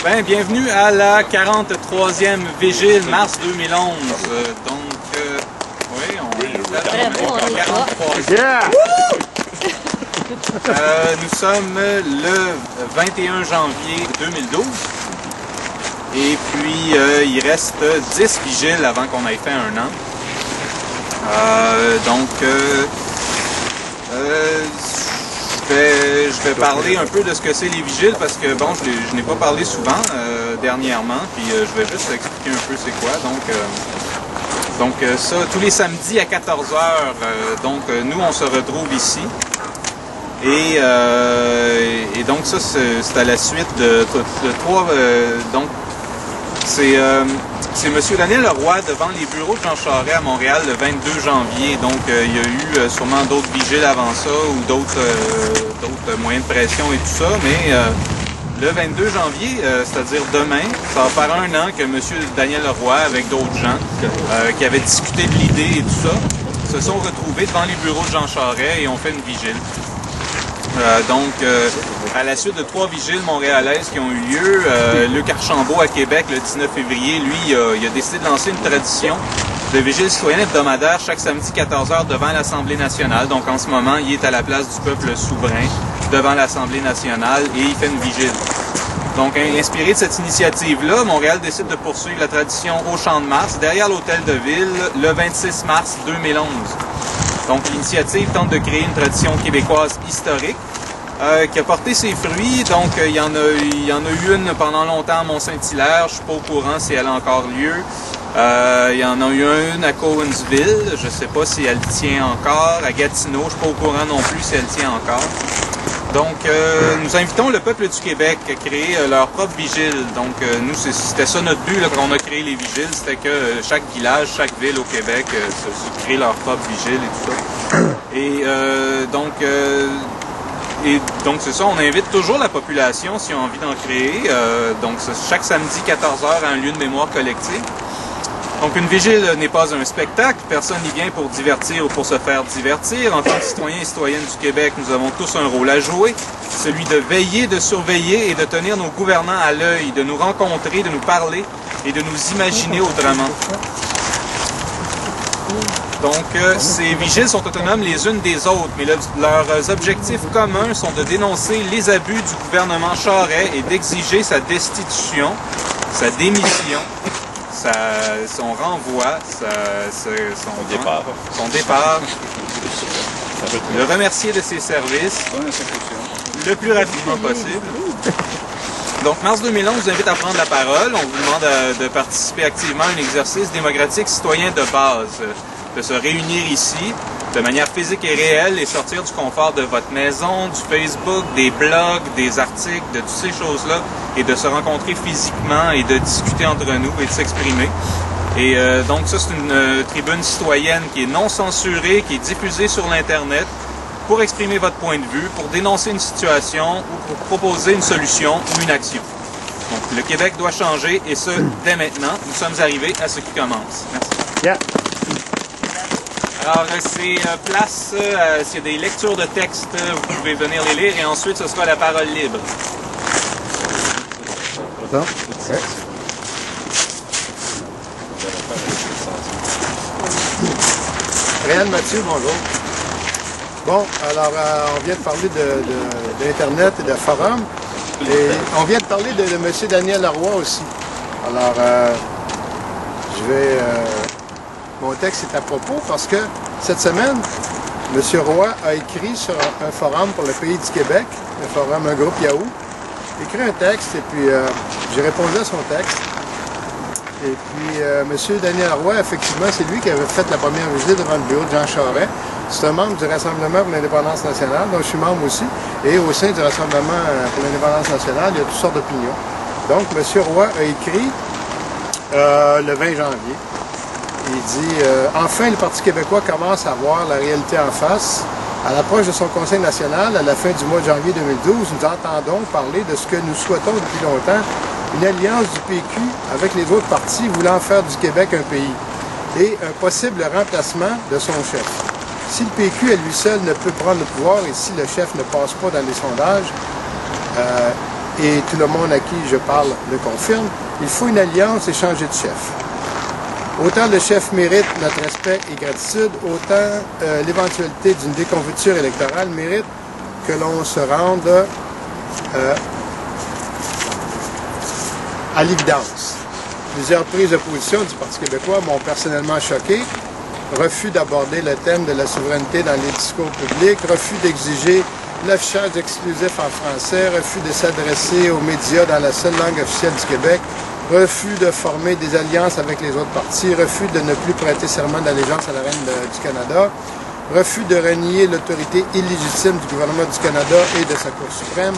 Ben, bienvenue à la 43e vigile, mars 2011. Oui, on est à 43e. Yeah! Nous sommes le 21 janvier 2012. Et puis, il reste 10 vigiles avant qu'on ait fait un an. Je vais parler un peu de ce que c'est les vigiles parce que bon, je n'ai pas parlé souvent dernièrement, puis je vais juste expliquer un peu c'est quoi. Donc ça, tous les samedis à 14h, nous on se retrouve ici. Et donc ça, c'est à la suite de trois... donc c'est M. Daniel Leroy devant les bureaux de Jean Charest à Montréal le 22 janvier. Donc, il y a eu sûrement d'autres vigiles avant ça ou d'autres moyens de pression et tout ça. Mais le 22 janvier, c'est-à-dire demain, ça va faire un an que M. Daniel Leroy, avec d'autres gens qui avaient discuté de l'idée et tout ça, se sont retrouvés devant les bureaux de Jean Charest et ont fait une vigile. À la suite de 3 vigiles montréalaises qui ont eu lieu, Luc Archambault à Québec le 19 février, lui, il a décidé de lancer une tradition de vigile citoyenne hebdomadaire chaque samedi 14h devant l'Assemblée nationale. Donc en ce moment, il est à la place du peuple souverain devant l'Assemblée nationale et il fait une vigile. Donc inspiré de cette initiative-là, Montréal décide de poursuivre la tradition au Champ de Mars, derrière l'Hôtel de Ville, le 26 mars 2011. Donc l'initiative tente de créer une tradition québécoise historique qui a porté ses fruits. Donc il y en a eu une pendant longtemps à Mont-Saint-Hilaire, je ne suis pas au courant si elle a encore lieu. Il y en a eu une à Cowansville, je ne sais pas si elle tient encore. À Gatineau, je ne suis pas au courant non plus si elle tient encore. Donc nous invitons le peuple du Québec à créer leur propre vigile. Donc nous, c'était ça notre but là, quand on a créé les vigiles, c'était que chaque village, chaque ville au Québec se crée leur propre vigile et tout ça. Et donc c'est ça, on invite toujours la population si on a envie d'en créer. Donc chaque samedi 14h à un lieu de mémoire collective. Donc une vigile n'est pas un spectacle, personne n'y vient pour divertir ou pour se faire divertir. En tant que citoyens et citoyennes du Québec, nous avons tous un rôle à jouer, celui de veiller, de surveiller et de tenir nos gouvernants à l'œil, de nous rencontrer, de nous parler et de nous imaginer autrement. Donc ces vigiles sont autonomes les unes des autres, mais leurs objectifs communs sont de dénoncer les abus du gouvernement Charest et d'exiger sa destitution, sa démission, son renvoi, son départ, le remercier de ses services le plus rapidement possible. Donc, mars 2011 vous invite à prendre la parole. On vous demande de participer activement à un exercice démocratique citoyen de base, de se réunir ici de manière physique et réelle et sortir du confort de votre maison, du Facebook, des blogs, des articles, de toutes ces choses-là, et de se rencontrer physiquement et de discuter entre nous et de s'exprimer. Et donc ça, c'est une tribune citoyenne qui est non censurée, qui est diffusée sur l'Internet pour exprimer votre point de vue, pour dénoncer une situation ou pour proposer une solution ou une action. Donc le Québec doit changer et ce, dès maintenant. Nous sommes arrivés à ce qui commence. Merci. Yeah. Alors, c'est place, s'il y a des lectures de texte, vous pouvez venir les lire et ensuite ce sera la parole libre. Non? Okay. Réal Mathieu, bonjour. Bon, alors on vient de parler d'Internet et de forum. Et on vient de parler de M. Daniel Leroy aussi. Alors, mon texte est à propos parce que cette semaine, M. Roy a écrit sur un forum pour le pays du Québec, un groupe Yahoo, écrit un texte et puis j'ai répondu à son texte. Et puis M. Daniel Roy, effectivement, c'est lui qui avait fait la première visite devant le bureau de Jean Charest. C'est un membre du Rassemblement pour l'indépendance nationale, dont je suis membre aussi. Et au sein du Rassemblement pour l'indépendance nationale, il y a toutes sortes d'opinions. Donc, M. Roy a écrit le 20 janvier. Il dit « Enfin, le Parti québécois commence à voir la réalité en face. À l'approche de son Conseil national, à la fin du mois de janvier 2012, nous entendons parler de ce que nous souhaitons depuis longtemps, une alliance du PQ avec les autres partis voulant faire du Québec un pays et un possible remplacement de son chef. Si le PQ à lui seul ne peut prendre le pouvoir et si le chef ne passe pas dans les sondages, et tout le monde à qui je parle le confirme, il faut une alliance et changer de chef. Autant le chef mérite notre respect et gratitude, autant l'éventualité d'une déconfiture électorale mérite que l'on se rende à l'évidence. Plusieurs prises de position du Parti québécois m'ont personnellement choqué. Refus d'aborder le thème de la souveraineté dans les discours publics, refus d'exiger l'affichage exclusif en français, refus de s'adresser aux médias dans la seule langue officielle du Québec, refus de former des alliances avec les autres partis, refus de ne plus prêter serment d'allégeance à la Reine du Canada, refus de renier l'autorité illégitime du gouvernement du Canada et de sa Cour suprême,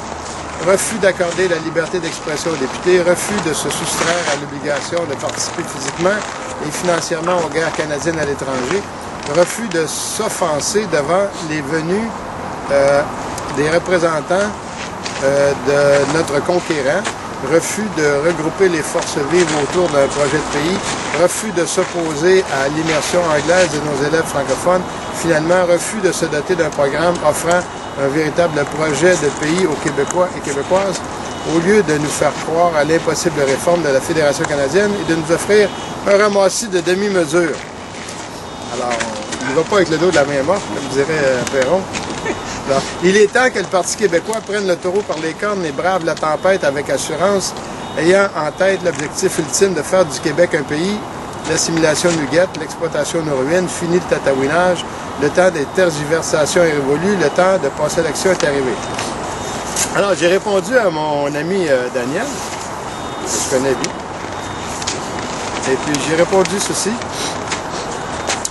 refus d'accorder la liberté d'expression aux députés, refus de se soustraire à l'obligation de participer physiquement et financièrement aux guerres canadiennes à l'étranger, refus de s'offenser devant les venues des représentants de notre conquérant, refus de regrouper les forces vives autour d'un projet de pays, refus de s'opposer à l'immersion anglaise de nos élèves francophones, finalement refus de se doter d'un programme offrant un véritable projet de pays aux Québécois et Québécoises, au lieu de nous faire croire à l'impossible réforme de la Fédération canadienne et de nous offrir un ramassis de demi-mesures. Alors, on ne va pas avec le dos de la main morte, comme dirait Perron. Alors, il est temps que le Parti québécois prenne le taureau par les cornes et brave la tempête avec assurance, ayant en tête l'objectif ultime de faire du Québec un pays. L'assimilation nous guette, l'exploitation nous ruine, fini le tatouinage, le temps des tergiversations est révolu, le temps de passer à l'action est arrivé. Alors, j'ai répondu à mon ami Daniel, que je connais bien, et puis j'ai répondu ceci.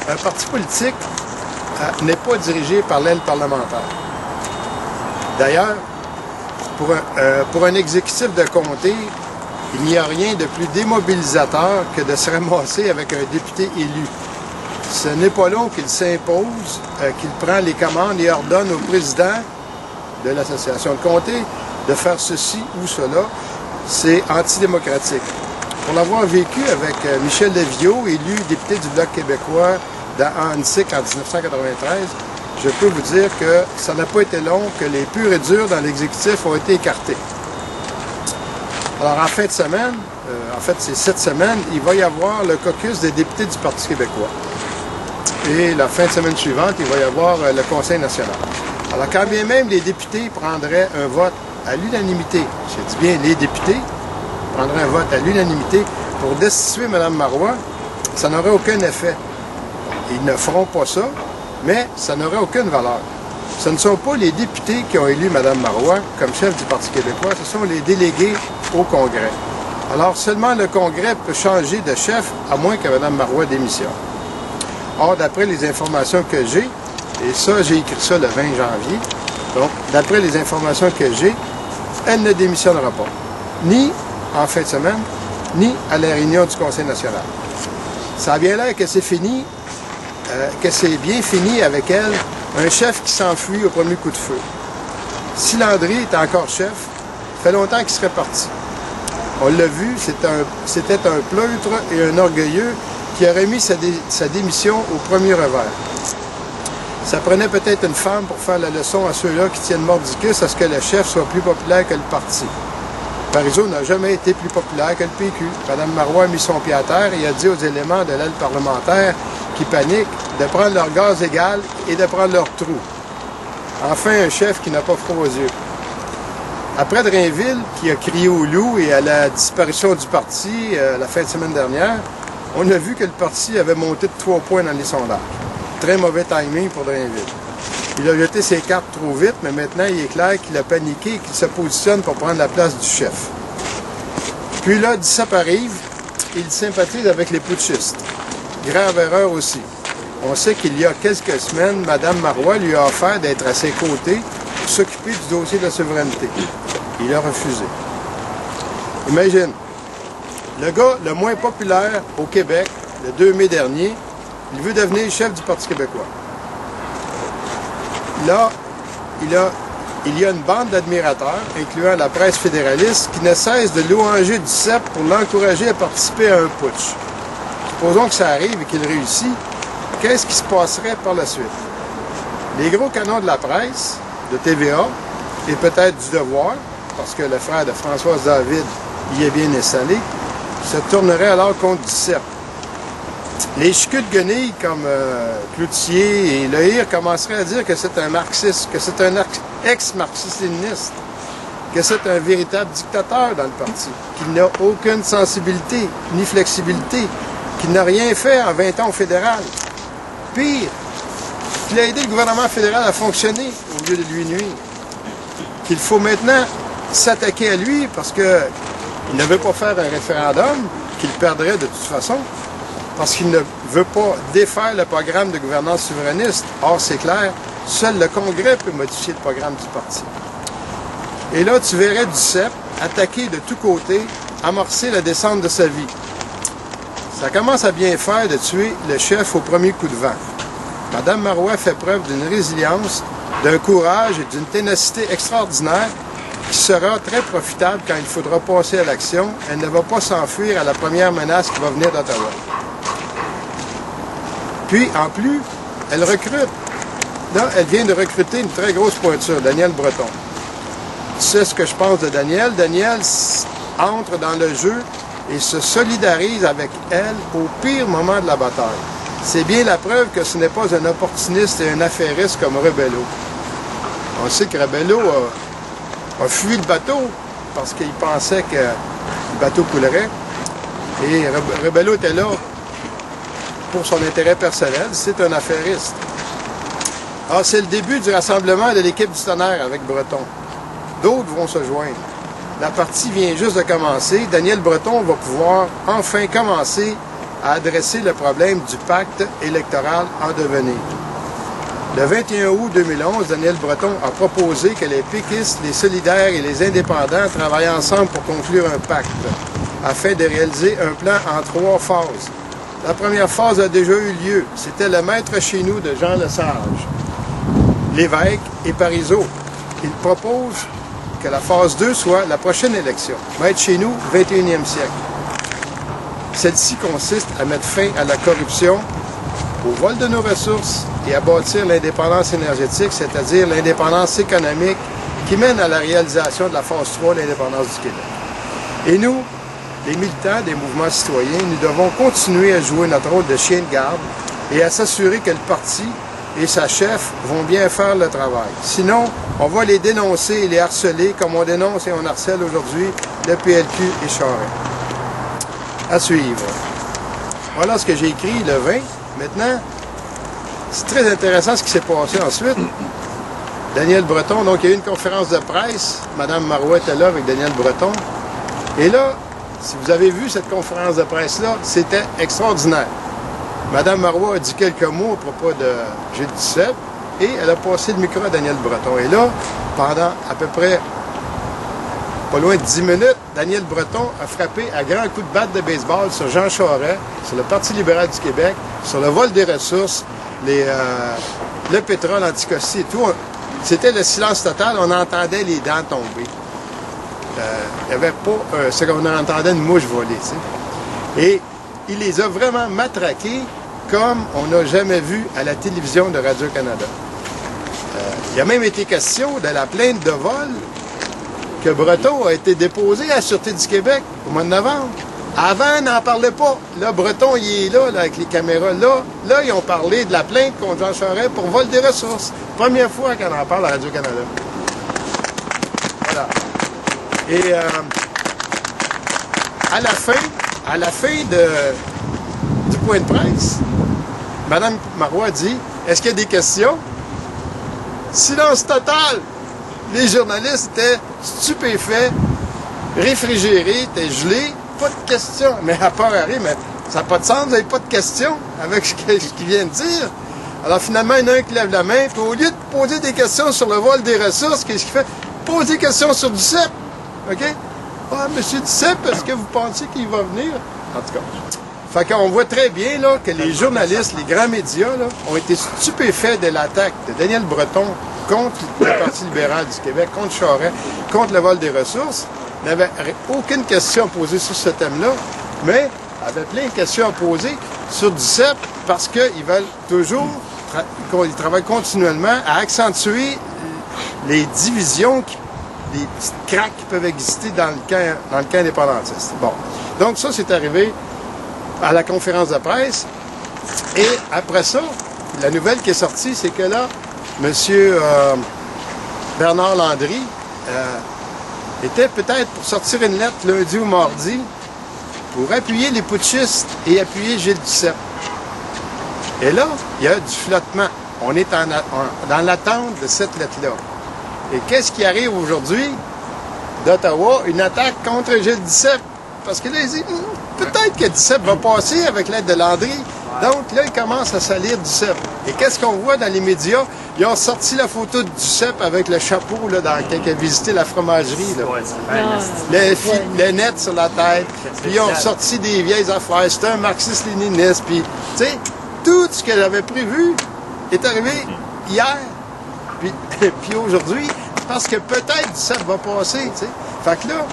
Un parti politique n'est pas dirigé par l'aile parlementaire. D'ailleurs, pour un exécutif de comté, il n'y a rien de plus démobilisateur que de se ramasser avec un député élu. Ce n'est pas long qu'il s'impose, qu'il prend les commandes et ordonne au président de l'association de comté de faire ceci ou cela. C'est antidémocratique. Pour l'avoir vécu avec Michel Levio, élu député du Bloc québécois à Annecy en 1993, je peux vous dire que ça n'a pas été long que les purs et durs dans l'exécutif ont été écartés. Alors, en fin de semaine, en fait, c'est cette semaine, il va y avoir le caucus des députés du Parti québécois. Et la fin de semaine suivante, il va y avoir le Conseil national. Alors, quand bien même les députés prendraient un vote à l'unanimité, je dis bien les députés prendraient un vote à l'unanimité pour destituer Mme Marois, ça n'aurait aucun effet. Ils ne feront pas ça, mais ça n'aurait aucune valeur. Ce ne sont pas les députés qui ont élu Mme Marois comme chef du Parti québécois, ce sont les délégués au Congrès. Alors, seulement le Congrès peut changer de chef, à moins que Mme Marois démissionne. Or, d'après les informations que j'ai, et ça, j'ai écrit ça le 20 janvier, donc, d'après les informations que j'ai, elle ne démissionnera pas, ni en fin de semaine, ni à la réunion du Conseil national. Ça a bien l'air que c'est fini, que c'est bien fini avec elle, un chef qui s'enfuit au premier coup de feu. Si Landry est encore chef, ça fait longtemps qu'il serait parti. On l'a vu, c'était un pleutre et un orgueilleux qui aurait mis sa démission au premier revers. Ça prenait peut-être une femme pour faire la leçon à ceux-là qui tiennent mordicus à ce que le chef soit plus populaire que le parti. Parizeau n'a jamais été plus populaire que le PQ. Mme Marois a mis son pied à terre et a dit aux éléments de l'aile parlementaire qui paniquent de prendre leur gaz égal et de prendre leur trou. Enfin, un chef qui n'a pas froid aux yeux. Après Drainville, qui a crié au loup et à la disparition du parti la fin de semaine dernière, on a vu que le parti avait monté de 3 points dans les sondages. Très mauvais timing pour Drainville. Il a jeté ses cartes trop vite, mais maintenant il est clair qu'il a paniqué et qu'il se positionne pour prendre la place du chef. Puis là, DISAP arrive, il sympathise avec les putschistes. Grave erreur aussi. On sait qu'il y a quelques semaines, Mme Marois lui a offert d'être à ses côtés pour s'occuper du dossier de la souveraineté. Il a refusé. Imagine, le gars le moins populaire au Québec, le 2 mai dernier, il veut devenir chef du Parti québécois. Là, il y a une bande d'admirateurs, incluant la presse fédéraliste, qui ne cesse de louanger DISAP pour l'encourager à participer à un putsch. Supposons que ça arrive et qu'il réussit. Qu'est-ce qui se passerait par la suite? Les gros canons de la presse, de TVA, et peut-être du Devoir, parce que le frère de Françoise David y est bien installé, se tournerait alors contre Duceppe. Les chicoutes-guenilles comme Cloutier et Lehir commenceraient à dire que c'est un marxiste, que c'est un ex-marxiste-léniniste, que c'est un véritable dictateur dans le parti, qu'il n'a aucune sensibilité ni flexibilité, qu'il n'a rien fait en 20 ans au fédéral. Pire, qu'il a aidé le gouvernement fédéral à fonctionner au lieu de lui nuire. Qu'il faut maintenant s'attaquer à lui parce qu'il ne veut pas faire un référendum, qu'il perdrait de toute façon, parce qu'il ne veut pas défaire le programme de gouvernance souverainiste. Or, c'est clair, seul le Congrès peut modifier le programme du parti. Et là, tu verrais Duceppe attaquer de tous côtés, amorcer la descente de sa vie. Ça commence à bien faire de tuer le chef au premier coup de vent. Mme Marois fait preuve d'une résilience, d'un courage et d'une ténacité extraordinaire qui sera très profitable quand il faudra passer à l'action. Elle ne va pas s'enfuir à la première menace qui va venir d'Ottawa. Puis, en plus, elle recrute. Là, elle vient de recruter une très grosse pointure, Daniel Breton. Tu sais ce que je pense de Daniel? Daniel entre dans le jeu et se solidarise avec elle au pire moment de la bataille. C'est bien la preuve que ce n'est pas un opportuniste et un affairiste comme Rebello. On sait que Rebello a fui le bateau parce qu'il pensait que le bateau coulerait. Et Rebello était là pour son intérêt personnel. C'est un affairiste. Alors, c'est le début du rassemblement de l'équipe du Tonnerre avec Breton. D'autres vont se joindre. La partie vient juste de commencer. Daniel Breton va pouvoir enfin commencer à adresser le problème du pacte électoral en devenir. Le 21 août 2011, Daniel Breton a proposé que les péquistes, les solidaires et les indépendants travaillent ensemble pour conclure un pacte, afin de réaliser un plan en 3 phases. La première phase a déjà eu lieu. C'était le maître chez nous de Jean Lesage, Lévesque et Parizeau. Il propose que la phase 2 soit la prochaine élection. Maître chez nous, 21e siècle. Celle-ci consiste à mettre fin à la corruption, au vol de nos ressources et à bâtir l'indépendance énergétique, c'est-à-dire l'indépendance économique qui mène à la réalisation de la phase 3, l'indépendance du Québec. Et nous, les militants des mouvements citoyens, nous devons continuer à jouer notre rôle de chien de garde et à s'assurer que le parti et sa chef vont bien faire le travail. Sinon, on va les dénoncer et les harceler comme on dénonce et on harcèle aujourd'hui le PLQ et Charest. À suivre. Voilà ce que j'ai écrit le 20. Maintenant, c'est très intéressant ce qui s'est passé ensuite. Daniel Breton, donc il y a eu une conférence de presse. Mme Marois était là avec Daniel Breton. Et là, si vous avez vu cette conférence de presse-là, c'était extraordinaire. Mme Marois a dit quelques mots à propos de Gilles Duceppe et elle a passé le micro à Daniel Breton. Et là, pendant à peu près pas loin de 10 minutes, Daniel Breton a frappé à grands coups de batte de baseball sur Jean Charest, sur le Parti libéral du Québec, sur le vol des ressources, le pétrole anticosti et tout. C'était le silence total, on entendait les dents tomber. Il n'y avait pas ce qu'on entendait une mouche voler, tu sais. Et il les a vraiment matraqués comme on n'a jamais vu à la télévision de Radio-Canada. Il a même été question de la plainte de vol que Breton a été déposé à la Sûreté du Québec au mois de novembre. Avant, on n'en parlait pas. Là, Breton, il est là, avec les caméras. Là, ils ont parlé de la plainte contre Jean Charest pour vol des ressources. Première fois qu'on en parle à Radio-Canada. Voilà. Et à la fin du point de presse, Mme Marois dit « Est-ce qu'il y a des questions? » Silence total! Les journalistes étaient stupéfaits, réfrigérés, étaient gelés, pas de questions. Mais à part Harry, mais ça n'a pas de sens, vous n'avez pas de questions avec ce qu'il vient de dire. Alors finalement, il y en a un qui lève la main, puis au lieu de poser des questions sur le vol des ressources, qu'est-ce qu'il fait? Pose des questions sur Duceppe. OK? Ah, M. Duceppe, est-ce que vous pensez qu'il va venir? En tout cas. Fait qu'on voit très bien là, que les journalistes, les grands médias, là, ont été stupéfaits de l'attaque de Daniel Breton contre le Parti libéral du Québec, contre Charest, contre le vol des ressources. Il n'avait aucune question à poser sur ce thème-là, mais avait plein de questions à poser sur Duceppe parce qu'ils veulent toujours, ils travaillent continuellement à accentuer les divisions des petites craques qui peuvent exister dans le camp indépendantiste. Bon. Donc ça, c'est arrivé à la conférence de presse. Et après ça, la nouvelle qui est sortie, c'est que là, M. Bernard Landry était peut-être pour sortir une lettre lundi ou mardi pour appuyer les putschistes et appuyer Gilles Duceppe. Et là, il y a du flottement. On est dans l'attente de cette lettre-là. Et qu'est-ce qui arrive aujourd'hui d'Ottawa? Une attaque contre Gilles Duceppe. Parce que là, il dit, peut-être que Duceppe va passer avec l'aide de Landry. Donc là, il commence à salir Duceppe. Et qu'est-ce qu'on voit dans les médias? Ils ont sorti la photo de Duceppe avec le chapeau là, dans quelqu'un qui a visité la fromagerie. Là. Le net sur la tête. Puis ils ont sorti des vieilles affaires. C'était un marxiste-léniniste. Puis, tu sais, tout ce que j'avais prévu est arrivé hier. Puis aujourd'hui, parce que peut-être Duceppe va passer. Tu sais. Fait que là,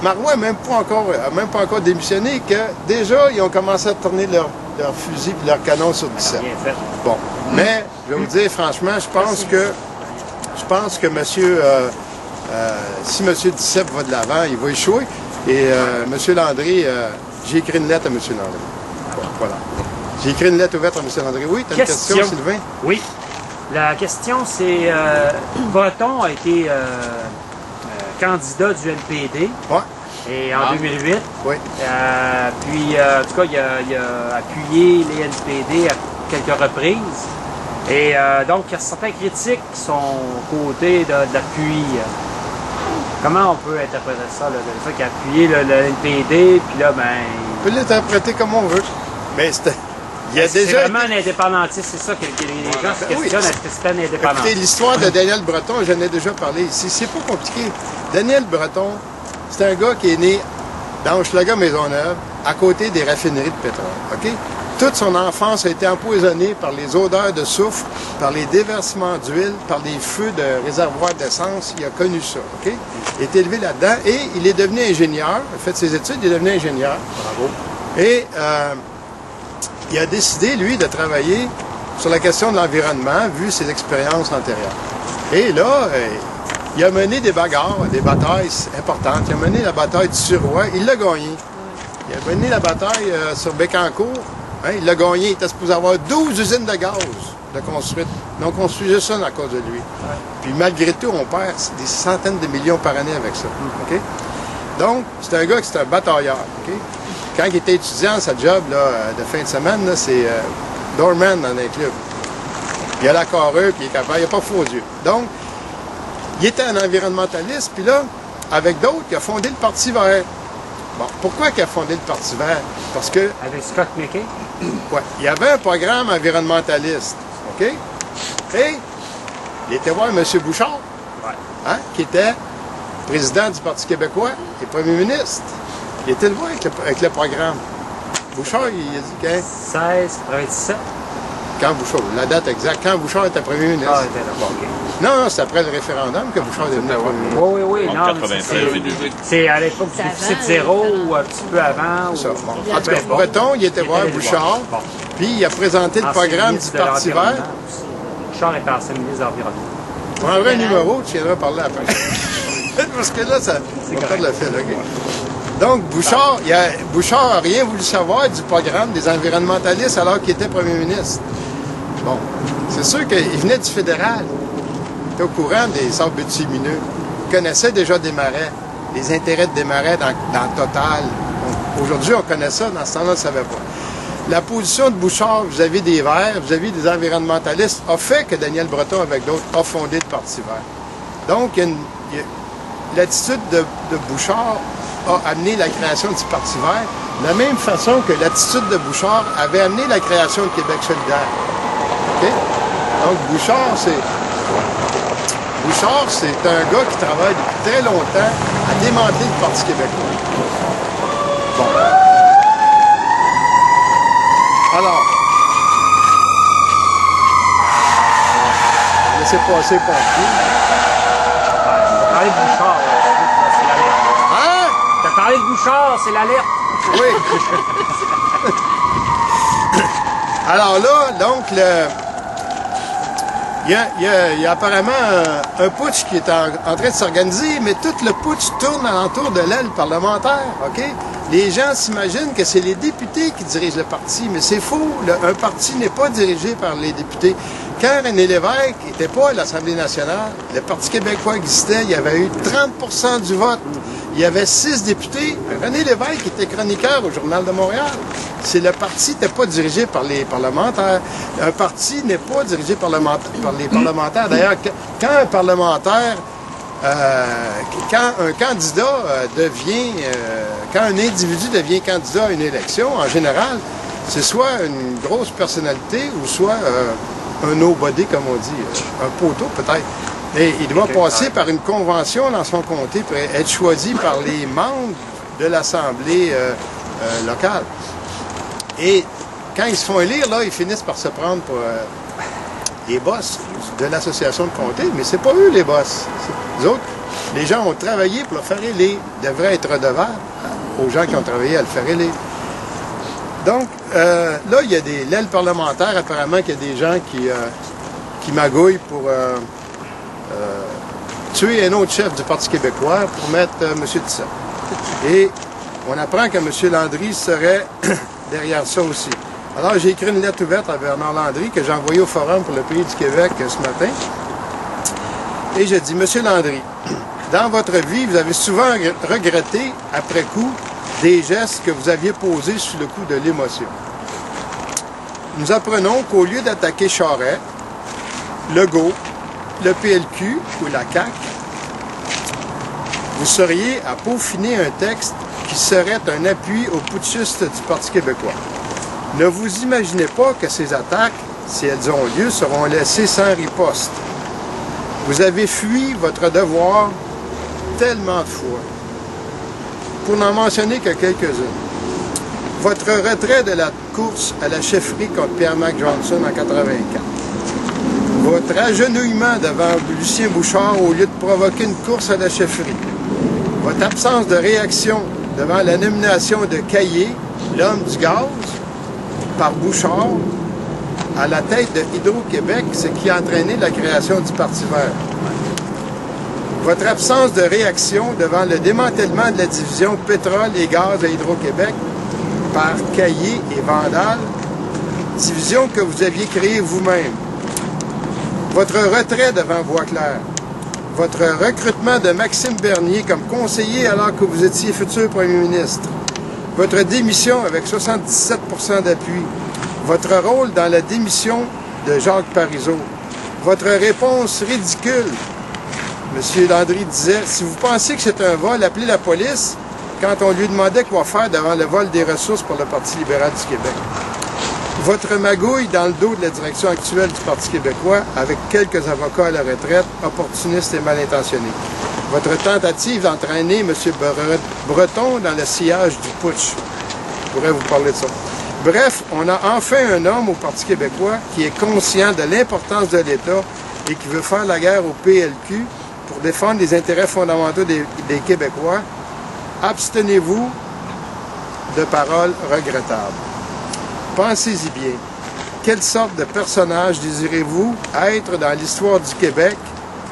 Marois n'a même pas encore démissionné, que déjà, ils ont commencé à tourner leur fusil et leur canon sur Duceppe. Bon. Mais, je vais vous dire, franchement, je pense que si M. Duceppe va de l'avant, il va échouer. Et M. Landry, j'ai écrit une lettre à M. Landry. Bon, voilà. J'ai écrit une lettre ouverte à M. Landry. Oui, tu as une question, Sylvain? Oui. La question, c'est Breton a été candidat du NPD. Ouais. Et en 2008. Oui. Puis, en tout cas, il a appuyé les NPD à quelques reprises. Et donc, il y a certains critiques qui sont aux côtés de l'appui. Comment on peut interpréter ça, le fait qu'il a appuyé le NPD, puis là, ben... On peut l'interpréter comme on veut. Mais c'est vraiment un indépendantiste, c'est ça que les gens se questionnent, est-ce que c'est un indépendantiste? Écoutez, l'histoire de Daniel Breton, j'en ai déjà parlé ici, c'est pas compliqué. Daniel Breton, c'est un gars qui est né dans Hochelaga-Maisonneuve, à côté des raffineries de pétrole, OK? Toute son enfance a été empoisonnée par les odeurs de soufre, par les déversements d'huile, par les feux de réservoirs d'essence. Il a connu ça, OK? Il est élevé là-dedans et il est devenu ingénieur. Il a fait ses études, il est devenu ingénieur. Bravo. Et il a décidé, lui, de travailler sur la question de l'environnement, vu ses expériences antérieures. Et là, il a mené des bagarres, des batailles importantes. Il a mené la bataille du Suroît, il l'a gagné. Il a mené la bataille sur Bécancour, hein, il l'a gagné. Il était supposé avoir 12 usines de gaz de construites. Ils ont construit juste ça à cause de lui. Puis malgré tout, on perd des centaines de millions par année avec ça. OK? Donc, c'est un gars qui est un batailleur. OK? Quand il était étudiant, sa job là, de fin de semaine, c'est doorman dans un club. Il a la carrure, puis il est capable, il n'a pas faux aux yeux. Donc, il était un environnementaliste, puis là, avec d'autres, il a fondé le Parti vert. Bon, pourquoi il a fondé le Parti vert? Parce que... Avec Scott McKay? Ouais, il y avait un programme environnementaliste, OK? Et il était voir M. Bouchard, hein, qui était président du Parti québécois et premier ministre. Il était le voir avec le programme. Bouchard, il a dit quand? 16, 97. Quand Bouchard, la date exacte, quand Bouchard était premier ministre. Ah, était là. Bon, OK. Non, c'est après le référendum que Bouchard est devenu premier ministre. Oui. En Non, 96 et 2000. c'est à l'époque du déficit zéro ou un petit peu avant. Ça, Ou... bon. En tout cas, Breton, il était voir Bouchard, Bon. puis il a présenté le programme du Parti vert. Bouchard est ancien ministre de l'Environnement. On prendra un numéro, tu viendras parler après. Parce que là, ça va faire le fil, OK? Donc, Bouchard n'a rien voulu savoir du programme des environnementalistes alors qu'il était premier ministre. Bon, c'est sûr qu'il venait du fédéral. Il était au courant des sables bitumineux. Il connaissait déjà des marais, les intérêts des marais dans Total. Aujourd'hui, on connaît ça, dans ce temps-là, on ne savait pas. La position de Bouchard vis-à-vis des Verts, vis-à-vis des environnementalistes, a fait que Daniel Breton, avec d'autres, a fondé le Parti vert. Donc, l'attitude de Bouchard a amené la création du Parti vert, de la même façon que l'attitude de Bouchard avait amené la création de Québec solidaire. OK? Donc, Bouchard, c'est un gars qui travaille depuis très longtemps à démanteler le Parti québécois. Bon. Alors, laissez passer pompier. Parler de Bouchard, c'est l'alerte. Hein? T'as parlé de Bouchard, c'est l'alerte. Oui. Alors là, donc, Il y a apparemment un putsch qui est en train de s'organiser, mais tout le putsch tourne alentour de l'aile parlementaire, OK? Les gens s'imaginent que c'est les députés qui dirigent le parti, mais c'est faux. Un parti n'est pas dirigé par les députés. Quand René Lévesque n'était pas à l'Assemblée nationale, le Parti québécois existait, il y avait eu 30% du vote. Il y avait 6 députés. René Lévesque était chroniqueur au Journal de Montréal. Le parti n'était pas dirigé par les parlementaires. Un parti n'est pas dirigé par les parlementaires. D'ailleurs, quand un parlementaire, quand un candidat quand un individu devient candidat à une élection, en général, c'est soit une grosse personnalité ou soit un nobody, comme on dit, un poteau peut-être. Et il doit passer par une convention dans son comté pour être choisi par les membres de l'Assemblée locale. Et quand ils se font élire, là, ils finissent par se prendre pour les boss de l'association de comté, mais c'est pas eux les boss. Les autres, les gens ont travaillé pour le faire élire. Ils devraient être redevables aux gens qui ont travaillé à le faire élire. Donc, là, il y a l'aile parlementaire, apparemment qu'il y a des gens qui magouillent pour tuer un autre chef du Parti québécois pour mettre M. Tissot. Et on apprend que M. Landry serait derrière ça aussi. Alors, j'ai écrit une lettre ouverte à Bernard Landry que j'ai envoyée au Forum pour le Pays du Québec ce matin. Et je dis, M. Landry, dans votre vie, vous avez souvent regretté, après coup, des gestes que vous aviez posés sous le coup de l'émotion. Nous apprenons qu'au lieu d'attaquer Charest, Legault, le PLQ ou la CAQ, vous seriez à peaufiner un texte qui serait un appui aux putschistes du Parti québécois. Ne vous imaginez pas que ces attaques, si elles ont lieu, seront laissées sans riposte. Vous avez fui votre devoir tellement de fois. Pour n'en mentionner que quelques-unes. Votre retrait de la course à la chefferie contre Pierre-Marc Johnson en 1984. Votre agenouillement devant Lucien Bouchard au lieu de provoquer une course à la chefferie. Votre absence de réaction devant la nomination de Caillé, l'homme du gaz, par Bouchard, à la tête de Hydro-Québec, ce qui a entraîné la création du Parti vert. Votre absence de réaction devant le démantèlement de la division pétrole et gaz à Hydro-Québec par Caillé et Vandal, division que vous aviez créée vous-même. Votre retrait devant Boisclair. Votre recrutement de Maxime Bernier comme conseiller alors que vous étiez futur premier ministre. Votre démission avec 77% d'appui. Votre rôle dans la démission de Jacques Parizeau. Votre réponse ridicule. M. Landry disait, si vous pensez que c'est un vol, appelez la police, quand on lui demandait quoi faire devant le vol des ressources pour le Parti libéral du Québec. Votre magouille dans le dos de la direction actuelle du Parti québécois avec quelques avocats à la retraite, opportunistes et mal intentionnés. Votre tentative d'entraîner M. Breton dans le sillage du putsch. Je pourrais vous parler de ça. Bref, on a enfin un homme au Parti québécois qui est conscient de l'importance de l'État et qui veut faire la guerre au PLQ pour défendre les intérêts fondamentaux des Québécois. Abstenez-vous de paroles regrettables. Pensez-y bien. Quelle sorte de personnage désirez-vous être dans l'histoire du Québec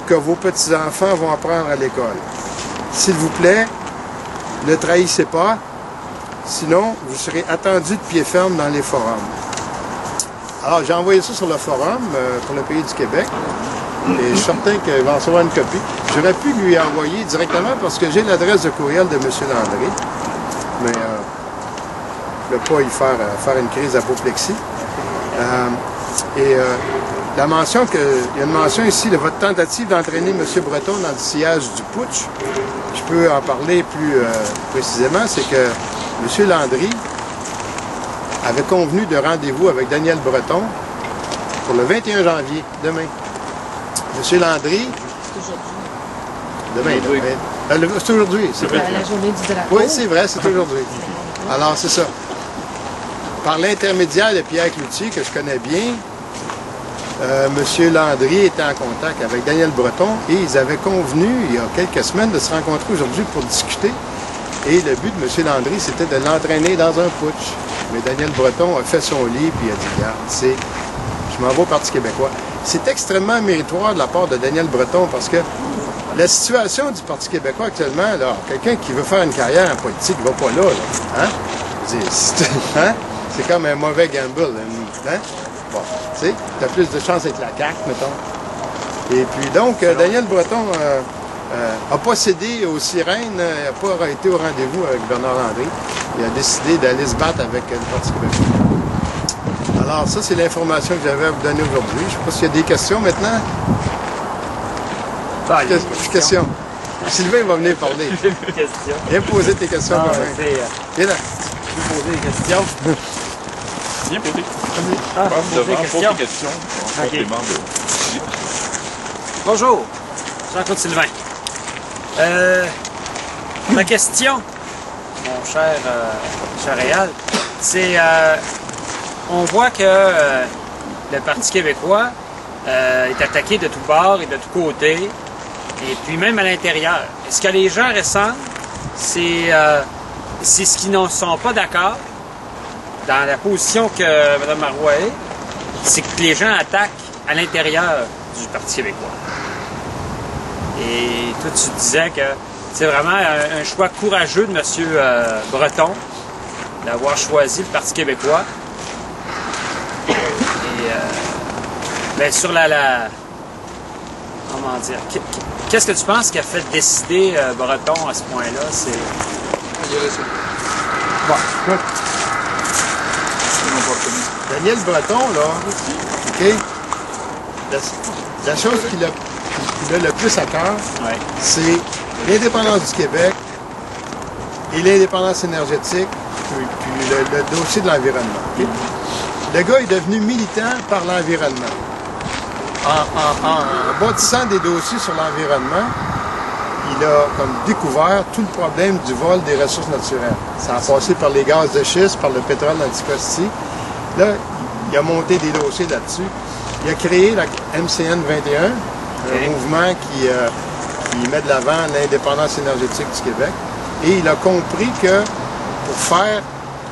que vos petits-enfants vont apprendre à l'école? S'il vous plaît, ne trahissez pas, sinon vous serez attendu de pied ferme dans les forums. Alors, j'ai envoyé ça sur le forum pour le Pays du Québec. Et je suis certain qu'il va en recevoir une copie. J'aurais pu lui envoyer directement parce que j'ai l'adresse de courriel de M. Landry. Mais je ne vais pas y faire une crise d'apoplexie. La mention il y a une mention ici de votre tentative d'entraîner M. Breton dans le sillage du putsch. Je peux en parler plus précisément, c'est que M. Landry avait convenu de rendez-vous avec Daniel Breton pour le 21 janvier, demain. M. Landry... Demain, c'est aujourd'hui. C'est vrai. La journée du drapeau. Oui, c'est vrai, c'est aujourd'hui. Alors, c'est ça. Par l'intermédiaire de Pierre Cloutier, que je connais bien, M. Landry était en contact avec Daniel Breton et ils avaient convenu, il y a quelques semaines, de se rencontrer aujourd'hui pour discuter. Et le but de M. Landry, c'était de l'entraîner dans un putsch. Mais Daniel Breton a fait son lit puis il a dit, regarde, je m'en vais au Parti québécois. c'est extrêmement méritoire de la part de Daniel Breton parce que la situation du Parti québécois actuellement, là, quelqu'un qui veut faire une carrière en politique, il va pas là. Hein? Hein? C'est comme un mauvais gamble. Hein? Bon, tu sais, tu as plus de chance avec la CAQ, mettons. Et puis donc, Daniel Breton n'a pas cédé aux sirènes, n'a pas été au rendez-vous avec Bernard Landry. Il a décidé d'aller se battre avec le Parti québécois. Alors, ça, c'est l'information que j'avais à vous donner aujourd'hui. Je ne sais pas s'il y a des questions maintenant. Questions. Sylvain va venir parler. J'ai une question. Viens poser tes questions. Non, Viens là. je vais poser des questions. Bien posé. Ah, Passe poser devant, des pose questions. tes questions. En Ok. complément de... Bonjour, Jean-Claude Sylvain. Ma question, mon cher Réal, c'est on voit que le Parti québécois est attaqué de tous bords et de tous côtés, et puis même à l'intérieur. Est-ce que les gens ressentent, c'est ce qu'ils ne sont pas d'accord dans la position que Mme Marois est, c'est que les gens attaquent à l'intérieur du Parti québécois. Et toi, tu disais que c'est vraiment un choix courageux de M. Breton d'avoir choisi le Parti québécois. Et ben, sur comment dire, qu'est-ce que tu penses qui a fait décider Breton à ce point-là? C'est... Bon, écoute. Daniel Breton, là, OK? La chose qu'il a le plus à cœur, Ouais. c'est l'indépendance du Québec et l'indépendance énergétique, puis le dossier de l'environnement. OK? Le gars est devenu militant par l'environnement. En bâtissant des dossiers sur l'environnement, il a comme découvert tout le problème du vol des ressources naturelles. Ça a passé par les gaz de schiste, par le pétrole d'Anticosti. Là, il a monté des dossiers là-dessus. Il a créé la MCN 21, un mouvement qui met de l'avant l'indépendance énergétique du Québec. Et il a compris que pour faire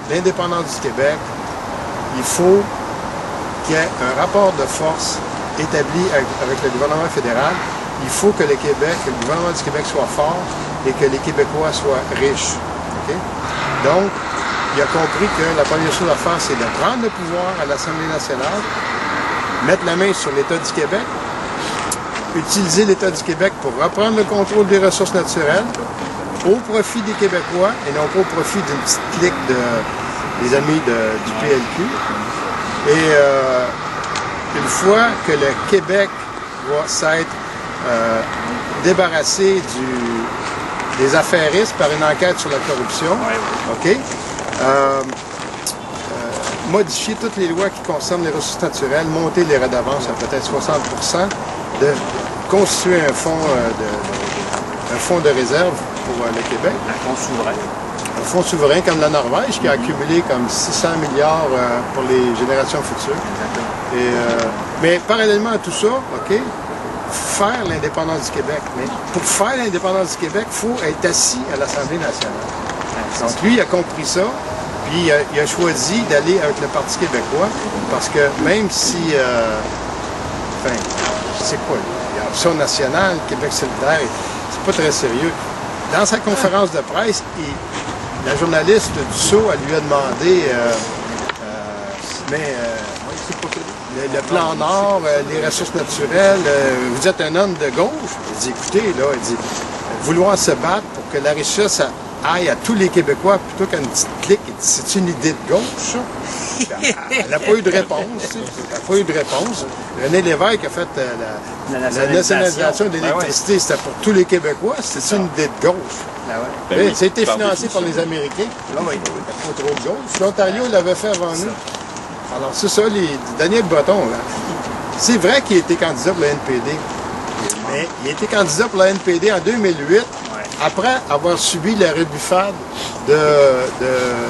l'indépendance du Québec, il faut qu'il y ait un rapport de force établi avec le gouvernement fédéral. Il faut que le gouvernement du Québec soit fort et que les Québécois soient riches. Okay? Donc, il a compris que la première chose à faire, c'est de prendre le pouvoir à l'Assemblée nationale, mettre la main sur l'État du Québec, utiliser l'État du Québec pour reprendre le contrôle des ressources naturelles au profit des Québécois et non pas au profit d'une petite clique des amis du PLQ. Et une fois que le Québec va s'être débarrassé des affairistes par une enquête sur la corruption, OK? Modifier toutes les lois qui concernent les ressources naturelles, monter les redevances à peut-être 60%, de constituer un fonds de réserve pour le Québec. Un fonds souverain. Un fonds souverain comme la Norvège qui a accumulé comme 600 milliards pour les générations futures. Mais parallèlement à tout ça, OK, faire l'indépendance du Québec. Mais pour faire l'indépendance du Québec, il faut être assis à l'Assemblée nationale. Donc lui, il a compris ça, puis il a choisi d'aller avec le Parti québécois, parce que même si, je sais pas, il y a Option nationale, Québec solidaire, c'est pas très sérieux. Dans sa conférence de presse, la journaliste du Sceau, elle lui a demandé, le plan Nord, les ressources naturelles, vous êtes un homme de gauche? Il dit, écoutez, là, il dit, vouloir se battre pour que la richesse aille à tous les Québécois plutôt qu'à une petite clique, c'est une idée de gauche, ça? Elle n'a pas eu de réponse. Elle n'a pas eu de réponse. René Lévesque a fait la nationalisation de l'électricité, c'était pour tous les Québécois, c'est une idée de gauche. Ça a été financé par les Américains. Là, il n'y a pas trop de gauche. L'Ontario l'avait fait avant nous. Alors, c'est ça, Daniel Breton, là. C'est vrai qu'il a été candidat pour la NPD. Mais il a été candidat pour la NPD en 2008, après avoir subi la rebuffade de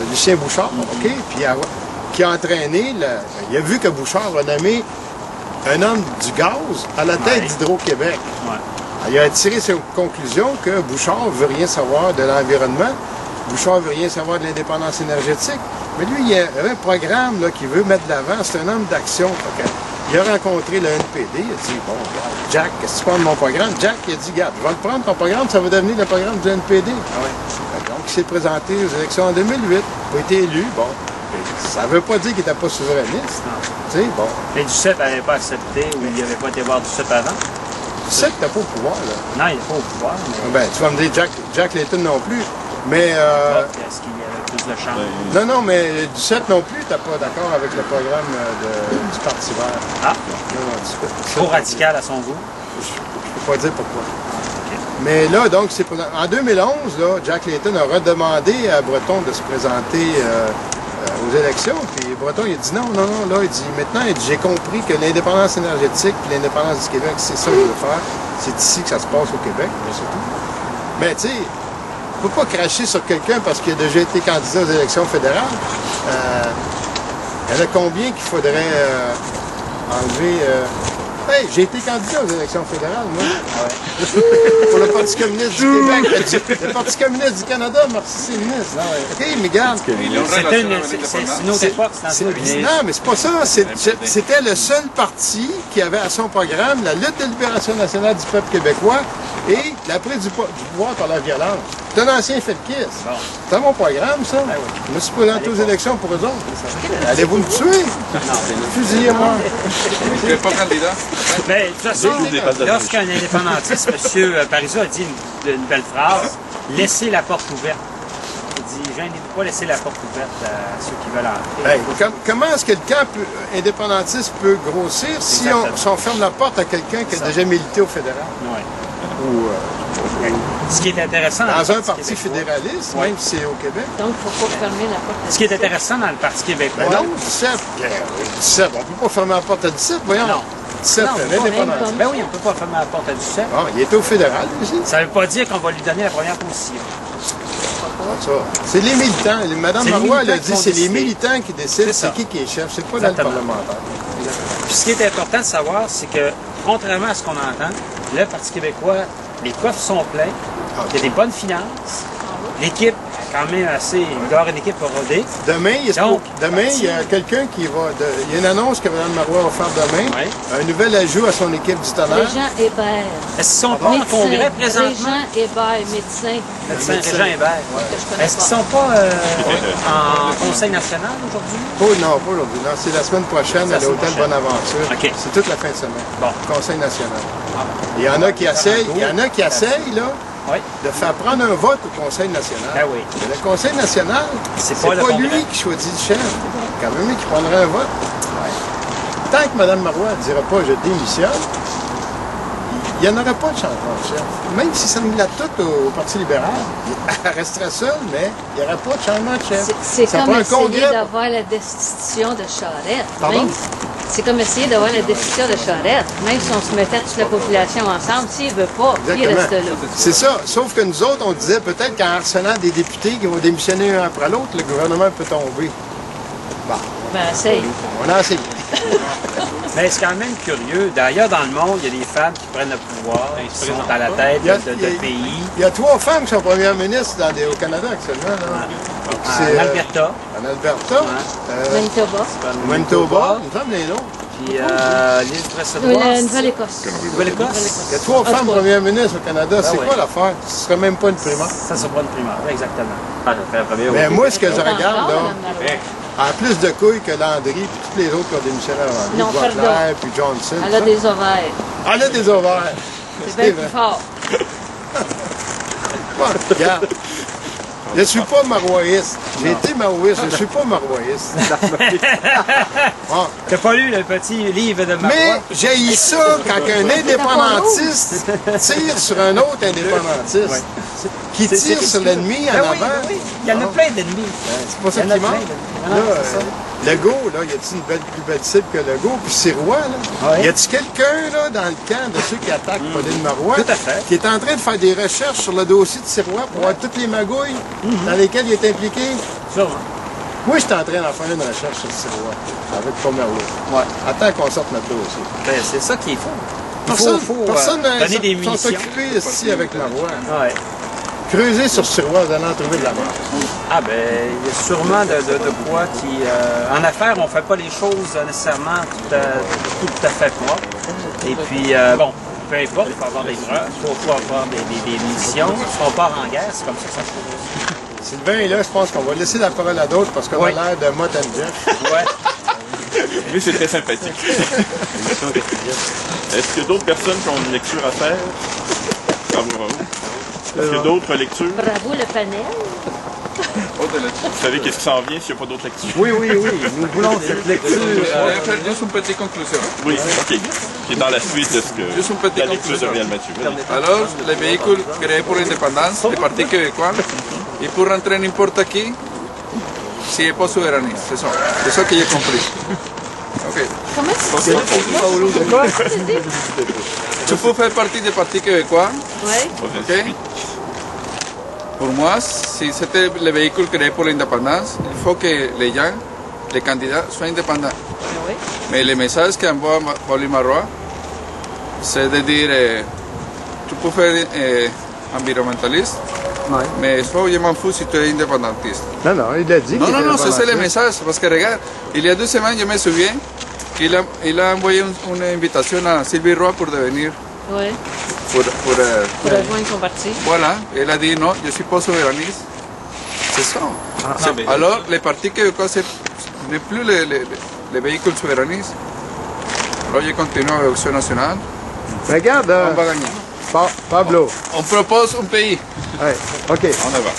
Lucien Bouchard, OK? Puis qui a entraîné, il a vu que Bouchard a nommé un homme du gaz à la tête d'Hydro-Québec. Il a tiré ses conclusions que Bouchard ne veut rien savoir de l'environnement, Bouchard ne veut rien savoir de l'indépendance énergétique. Mais lui, il y a un programme qu'il veut mettre de l'avant, c'est un homme d'action. Il a rencontré le NPD, il a dit, bon, regarde, Jack, qu'est-ce que tu prends de mon programme? Jack, il a dit, regarde, je vais le prendre ton programme, ça va devenir le programme du NPD. Donc, il s'est présenté aux élections en 2008, il a été élu, bon. Ça ne veut pas dire qu'il n'était pas souverainiste. Tu sais, bon. Mais Duceppe n'avait pas accepté ou il n'avait pas été voir Duceppe avant? Duceppe n'était pas au pouvoir, là. Non, il n'est pas au pouvoir. Mais... Ben, tu vas me dire Jack Layton non plus. Mais. Est-ce qu'il y avait plus de chance? Non, mais Duceppe non plus, t'es pas d'accord avec le programme du Parti vert. Ah? Non, Duceppe. Trop radical à son goût? Je ne peux pas dire pourquoi. Mais là, donc, en 2011, là, Jack Layton a redemandé à Breton de se présenter aux élections. Puis Breton, il a dit non, là, il dit maintenant, j'ai compris que l'indépendance énergétique et l'indépendance du Québec, c'est ça que je veux faire. C'est ici que ça se passe au Québec, surtout. Mais tu sais, on ne peut pas cracher sur quelqu'un parce qu'il a déjà été candidat aux élections fédérales. Il y en a combien qu'il faudrait enlever? Hey, j'ai été candidat aux élections fédérales, moi. Pour le Parti communiste du Québec. Le Parti communiste du Canada, merci, c'est le ministre. OK, mais regarde. C'est une autre époque, c'est Non, mais c'est pas ça. C'était le seul parti qui avait à son programme la lutte de libération nationale du peuple québécois et la prise du pouvoir par la violence. C'est un ancien Felkis. C'est mon programme, ça. Je me suis présenté aux élections pour eux autres. Allez-vous me tuer? Fusillez-moi. Vous n'êtes pas candidat? Mais de toute façon, lorsqu'un indépendantiste, M. Parizeau a dit une belle phrase, laissez la porte ouverte. Il dit, gênez-vous pas, laissez la porte ouverte à ceux qui veulent entrer. Hey, comment est-ce que le camp indépendantiste peut grossir si on ferme la porte à quelqu'un qui a déjà milité au fédéral? Oui. Ou ce qui est intéressant dans un parti fédéraliste, même si c'est au Québec. Donc, il ne faut pas fermer la porte à Ce qui est intéressant dans le Parti québécois... Ben non, 17, on ne peut pas fermer la porte à 17, voyons. Non. 17, l'indépendance. Ben oui, on ne peut pas fermer la porte à Duceppe. Bon, il était au fédéral aussi. Ça ne veut pas dire qu'on va lui donner la première position. C'est les militants. Mme Marois elle a dit c'est les décider. militants qui décident C'est c'est qui est chef. C'est pas Exactement. dans le parlementaire. Puis ce qui est important de savoir, c'est que, contrairement à ce qu'on entend, le Parti québécois, les coffres sont pleins, il y a des bonnes finances, l'équipe quand même assez... Il doit y avoir une équipe rodée. Demain, Donc, il y a quelqu'un qui va... Il y a une annonce que Mme Marois va faire demain. Oui. Un nouvel ajout à son équipe du tonnerre. Régent Hébert. Est-ce qu'ils sont pas en congrès présentement? Régent Hébert, médecin. Médecin Régent Hébert. Que je connais Est-ce qu'ils pas. sont pas en Conseil national aujourd'hui? Non, pas aujourd'hui. Non, c'est la semaine prochaine à La semaine l'hôtel prochaine. Bonaventure. OK. C'est toute la fin de semaine. Bon. Conseil national. Il y en a qui essayent, là, Oui. de faire prendre un vote au Conseil national. Ben oui. Mais le Conseil national, C'est c'est pas pas, le Congrès. lui qui choisit le chef. C'est quand même lui qui prendrait un vote. Tant que Mme Marois ne dira pas « je démissionne », il n'y en aurait pas de changement de chef. Même si ça nous l'a tout au Parti libéral, elle resterait seule, mais il n'y aurait pas de changement de chef. C'est Ça comme prend un essayer congrès. d'avoir la destitution de Charette. Pardon? Même- C'est comme essayer d'avoir la destitution de Charette. Même si on se mettait toute la population ensemble, s'il ne veut pas, il reste là. C'est ça. Sauf que nous autres, on disait peut-être qu'en harcelant des députés qui vont démissionner un après l'autre, le gouvernement peut tomber. Bon, Ben, essaye. on a essayé. Mais c'est quand même curieux. D'ailleurs, dans le monde, il y a des femmes qui prennent le pouvoir, qui sont à la tête de pays. Il y a 3 femmes qui sont premières ministres au Canada actuellement. Là. C'est, En Alberta, en Alberta, Manitoba. Manitoba, une femme des nôtres. puis l'île La Tressaudoise. Nouvelle-Écosse. Nouvelle-Écosse. Il y a 3 femmes premières ministres au Canada. C'est oui. quoi l'affaire? Ce serait même pas une primaire. Ça sera pas une primaire, exactement. Mais moi, ce que je Encore, regarde, là, Madame Marois. en plus de couilles que Landry, puis tous les autres qui ont démissionné avant lui, Non, Boisclair, pardon. puis Johnson. Elle a des ovaires. Elle a des ovaires. C'est bien plus fort. Bon, regarde. Je ne suis pas maroïste. J'ai été maroïste, je ne suis pas maroïste. Bon. T'as pas lu le petit livre de Marois? Mais j'ai ça quand un indépendantiste tire sur un autre indépendantiste. Qui tire sur l'ennemi en Ben avant. oui, ben oui. Il y en a plein d'ennemis. C'est pas ça Il y en a qui manque. plein d'ennemis. Là, Non, c'est ça. Legault, là, y a-t-il une plus belle cible que Legault? Puis Sirois, là? Ouais. Y a-t-il quelqu'un, là, dans le camp de ceux qui attaquent Pauline Marois, Tout à fait. qui est en train de faire des recherches sur le dossier de Sirois pour voir toutes les magouilles dans lesquelles il est impliqué? Sûrement. Moi, je suis en train d'en faire une recherche sur Sirois, avec Pomerleau. Ouais. Attends qu'on sorte notre dossier. Ben, c'est ça qu'il faut. Personne faut personne donner des sont munitions. occupés ici avec Marois. Ouais. Creusez sur Sirois, vous allez en trouver de la mort. Ah ben, il y a sûrement de quoi qui... en affaires, on fait pas les choses nécessairement tout à fait propres. Et puis, bon, peu importe, il faut avoir des preuves, il faut avoir des munitions. Si on part en guerre, c'est comme ça que ça se passe. Sylvain est là, je pense qu'on va laisser la parole à d'autres parce qu'on a l'air de Mott and Jeff. Ouais. Lui, c'est très sympathique. Est-ce qu'il y a d'autres personnes qui ont une lecture à faire? Bravo, bravo. Est-ce qu'il y a d'autres lectures? Bravo le panel. Vous savez qu'est-ce qui s'en vient s'il n'y a pas d'autres lectures? Oui, nous voulons cette lecture. On va faire juste une petite conclusion. Oui, OK. Qui est dans la suite de ce que Juste une petite la lecture de conclusion. Réal Mathieu. Alors, les véhicules créés pour l'indépendance, le Parti québécois, ils peuvent rentrer n'importe qui s'il n'est pas souverainiste. C'est ça que j'ai compris. OK. Comment ça se dit? Tu peux faire partie du Parti québécois, Oui. OK? Pour moi, si c'était le véhicule créé pour l'indépendance, il faut que les gens, les candidats, soient indépendants. Oui. Mais le message qu'envoie Paul Marois, c'est de dire, tu peux faire environnementaliste, mais je m'en fous si tu es indépendantiste. Non, il a dit qu'il était Non, c'est le indépendantiste. message, parce que regarde, il y a 2 semaines, je me souviens, qu'il a envoyé une invitation à Sylvie Roy pour devenir, Oui. pour Rejoindre son parti. voilà, elle a dit non, je ne suis pas souverainiste. C'est ça. Alors, le Parti québécois, ce n'est plus les véhicules souverainistes. Alors, je continue avec l'Action nationale. Regarde, On va gagner. Pablo. On propose un pays. Ouais, OK. En avant.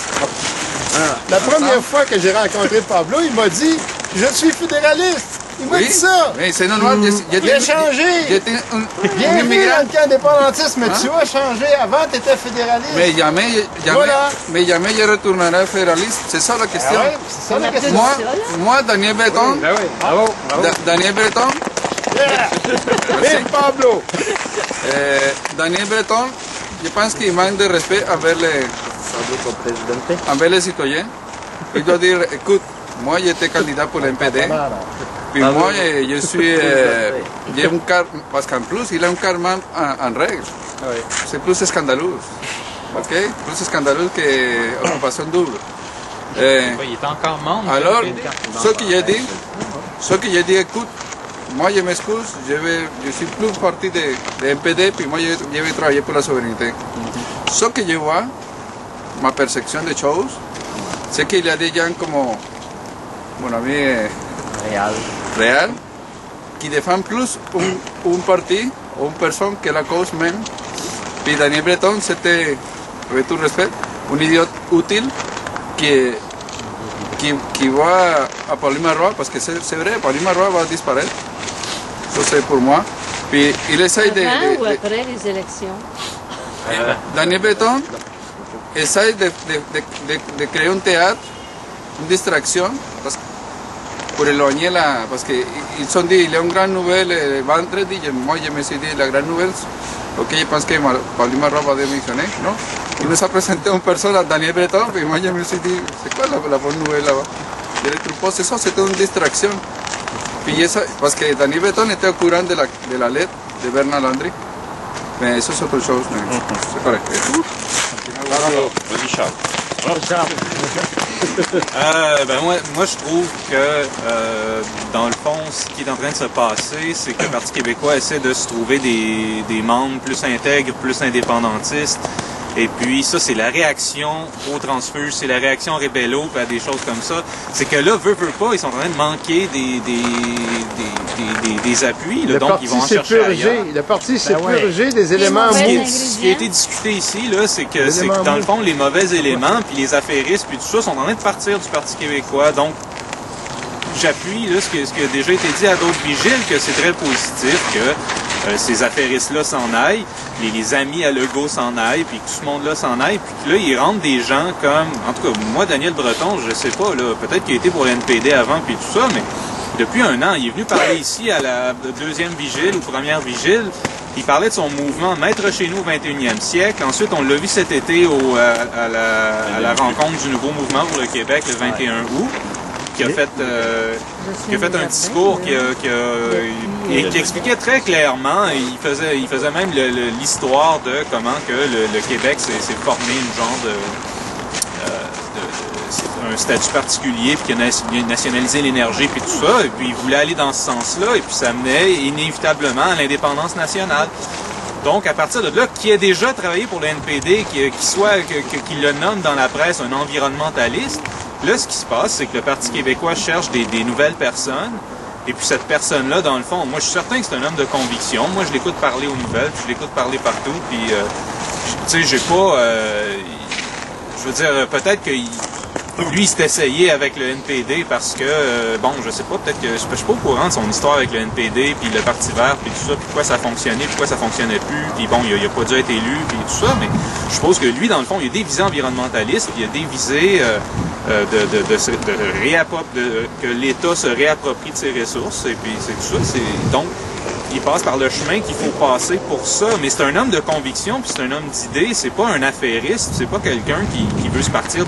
La première fois que j'ai rencontré Pablo, il m'a dit « Je suis fédéraliste ». Il m'a dit ça. Mais c'est normal. Il a changé. J'étais un Bienvenue dans immigrant. le camp indépendantiste, mais tu as changé. Avant, tu étais fédéraliste. Voilà. Mais jamais je retournerai fédéraliste. C'est ça la question. Ah ouais, c'est ça la question. Moi, Daniel Breton, Ben oui, bravo. Daniel Breton, Et Pablo. Daniel Breton, je pense qu'il manque de respect envers les citoyens. Il doit dire, écoute, moi j'étais candidat pour l'NPD, puis moi je suis, j'ai un car, parce qu'en plus il a un karma en règle. C'est plus scandaleux. Ok? Plus scandaleux que occupation double. Il est encore membre. Alors, ce que j'ai dit, écoute, moi je m'excuse, je suis plus parti de NPD, puis moi je vais travailler pour la souveraineté. Ce que je vois, ma perception des choses, c'est qu'il y a des gens comme mon ami Réal, qui défendent plus un parti ou une personne que la cause même. Puis Daniel Breton, c'était, avec tout respect, un idiot utile qui va à Paul Marois, parce que c'est vrai, Paul Marois va disparaître. Ça c'est pour moi. Puis il essaye Avant ou après les élections? Daniel Breton essaye de créer un théâtre, une distraction, pour éloigner parce qu'ils ont dit, il y a une grande nouvelle le vendredi, moi je me suis dit, la grande nouvelle, ok, je pense que Paul Marois va démissionner, non? Il nous a présenté une personne, à Daniel Breton, et moi je me suis dit, c'est quoi la bonne nouvelle là-bas? Et le troupeau, c'est ça, c'était une distraction. Puis parce que Daniel Breton était au courant de la lettre de Bernard Landry. Mais ça c'est autre chose, mais c'est correct. Vas-y, Charles. Moi, je trouve que, dans le fond, ce qui est en train de se passer, c'est que le Parti québécois essaie de se trouver des membres plus intègres, plus indépendantistes. Et puis ça, c'est la réaction au transfuge, c'est la réaction rébello, puis à des choses comme ça. C'est que là, veut pas, ils sont en train de manquer des appuis, là, donc ils vont en chercher ailleurs. Le parti s'est purgé des éléments mauvais mous. Ce qui a été discuté ici, là, c'est que dans le fond, les mauvais éléments, puis les affairistes, puis tout ça, sont en train de partir du Parti québécois. Donc, j'appuie là, ce qui a déjà été dit à d'autres vigiles, que c'est très positif que ces affairistes-là s'en aillent, les amis à Legault s'en aillent, puis que tout ce monde-là s'en aille, puis que là, ils rentrent des gens comme... En tout cas, moi, Daniel Breton, je sais pas, là, peut-être qu'il a été pour l'NPD avant, puis tout ça, mais depuis un an, il est venu parler ici à la deuxième vigile ou première vigile. Il parlait de son mouvement Maître chez nous au 21e siècle. Ensuite, on l'a vu cet été à la rencontre du nouveau mouvement pour le Québec, le 21 août. qui a fait un discours qui expliquait très clairement, il faisait même l'histoire de comment que le Québec s'est formé une genre un statut particulier, puis qu'il a nationalisé l'énergie, puis tout ça, et puis il voulait aller dans ce sens-là, et puis ça menait inévitablement à l'indépendance nationale. Donc, à partir de là, qui a déjà travaillé pour le NPD, qui le nomme dans la presse un environnementaliste, là, ce qui se passe, c'est que le Parti québécois cherche des nouvelles personnes, et puis cette personne-là, dans le fond, moi, je suis certain que c'est un homme de conviction. Moi, je l'écoute parler aux nouvelles, puis je l'écoute parler partout, puis, tu sais, j'ai pas... je veux dire, peut-être que lui, il s'est essayé avec le NPD parce que, bon, je sais pas, peut-être que je suis pas au courant de son histoire avec le NPD, puis le Parti vert, puis tout ça, puis pourquoi ça fonctionnait, pourquoi ça fonctionnait plus, puis bon, il a pas dû être élu, puis tout ça, mais je suppose que lui, dans le fond, il a des visées environnementalistes, puis il a des visées que l'État se réapproprie de ses ressources, et puis c'est tout ça, donc, il passe par le chemin qu'il faut passer pour ça, mais c'est un homme de conviction, puis c'est un homme d'idées, c'est pas un affairiste, c'est pas quelqu'un qui veut se partir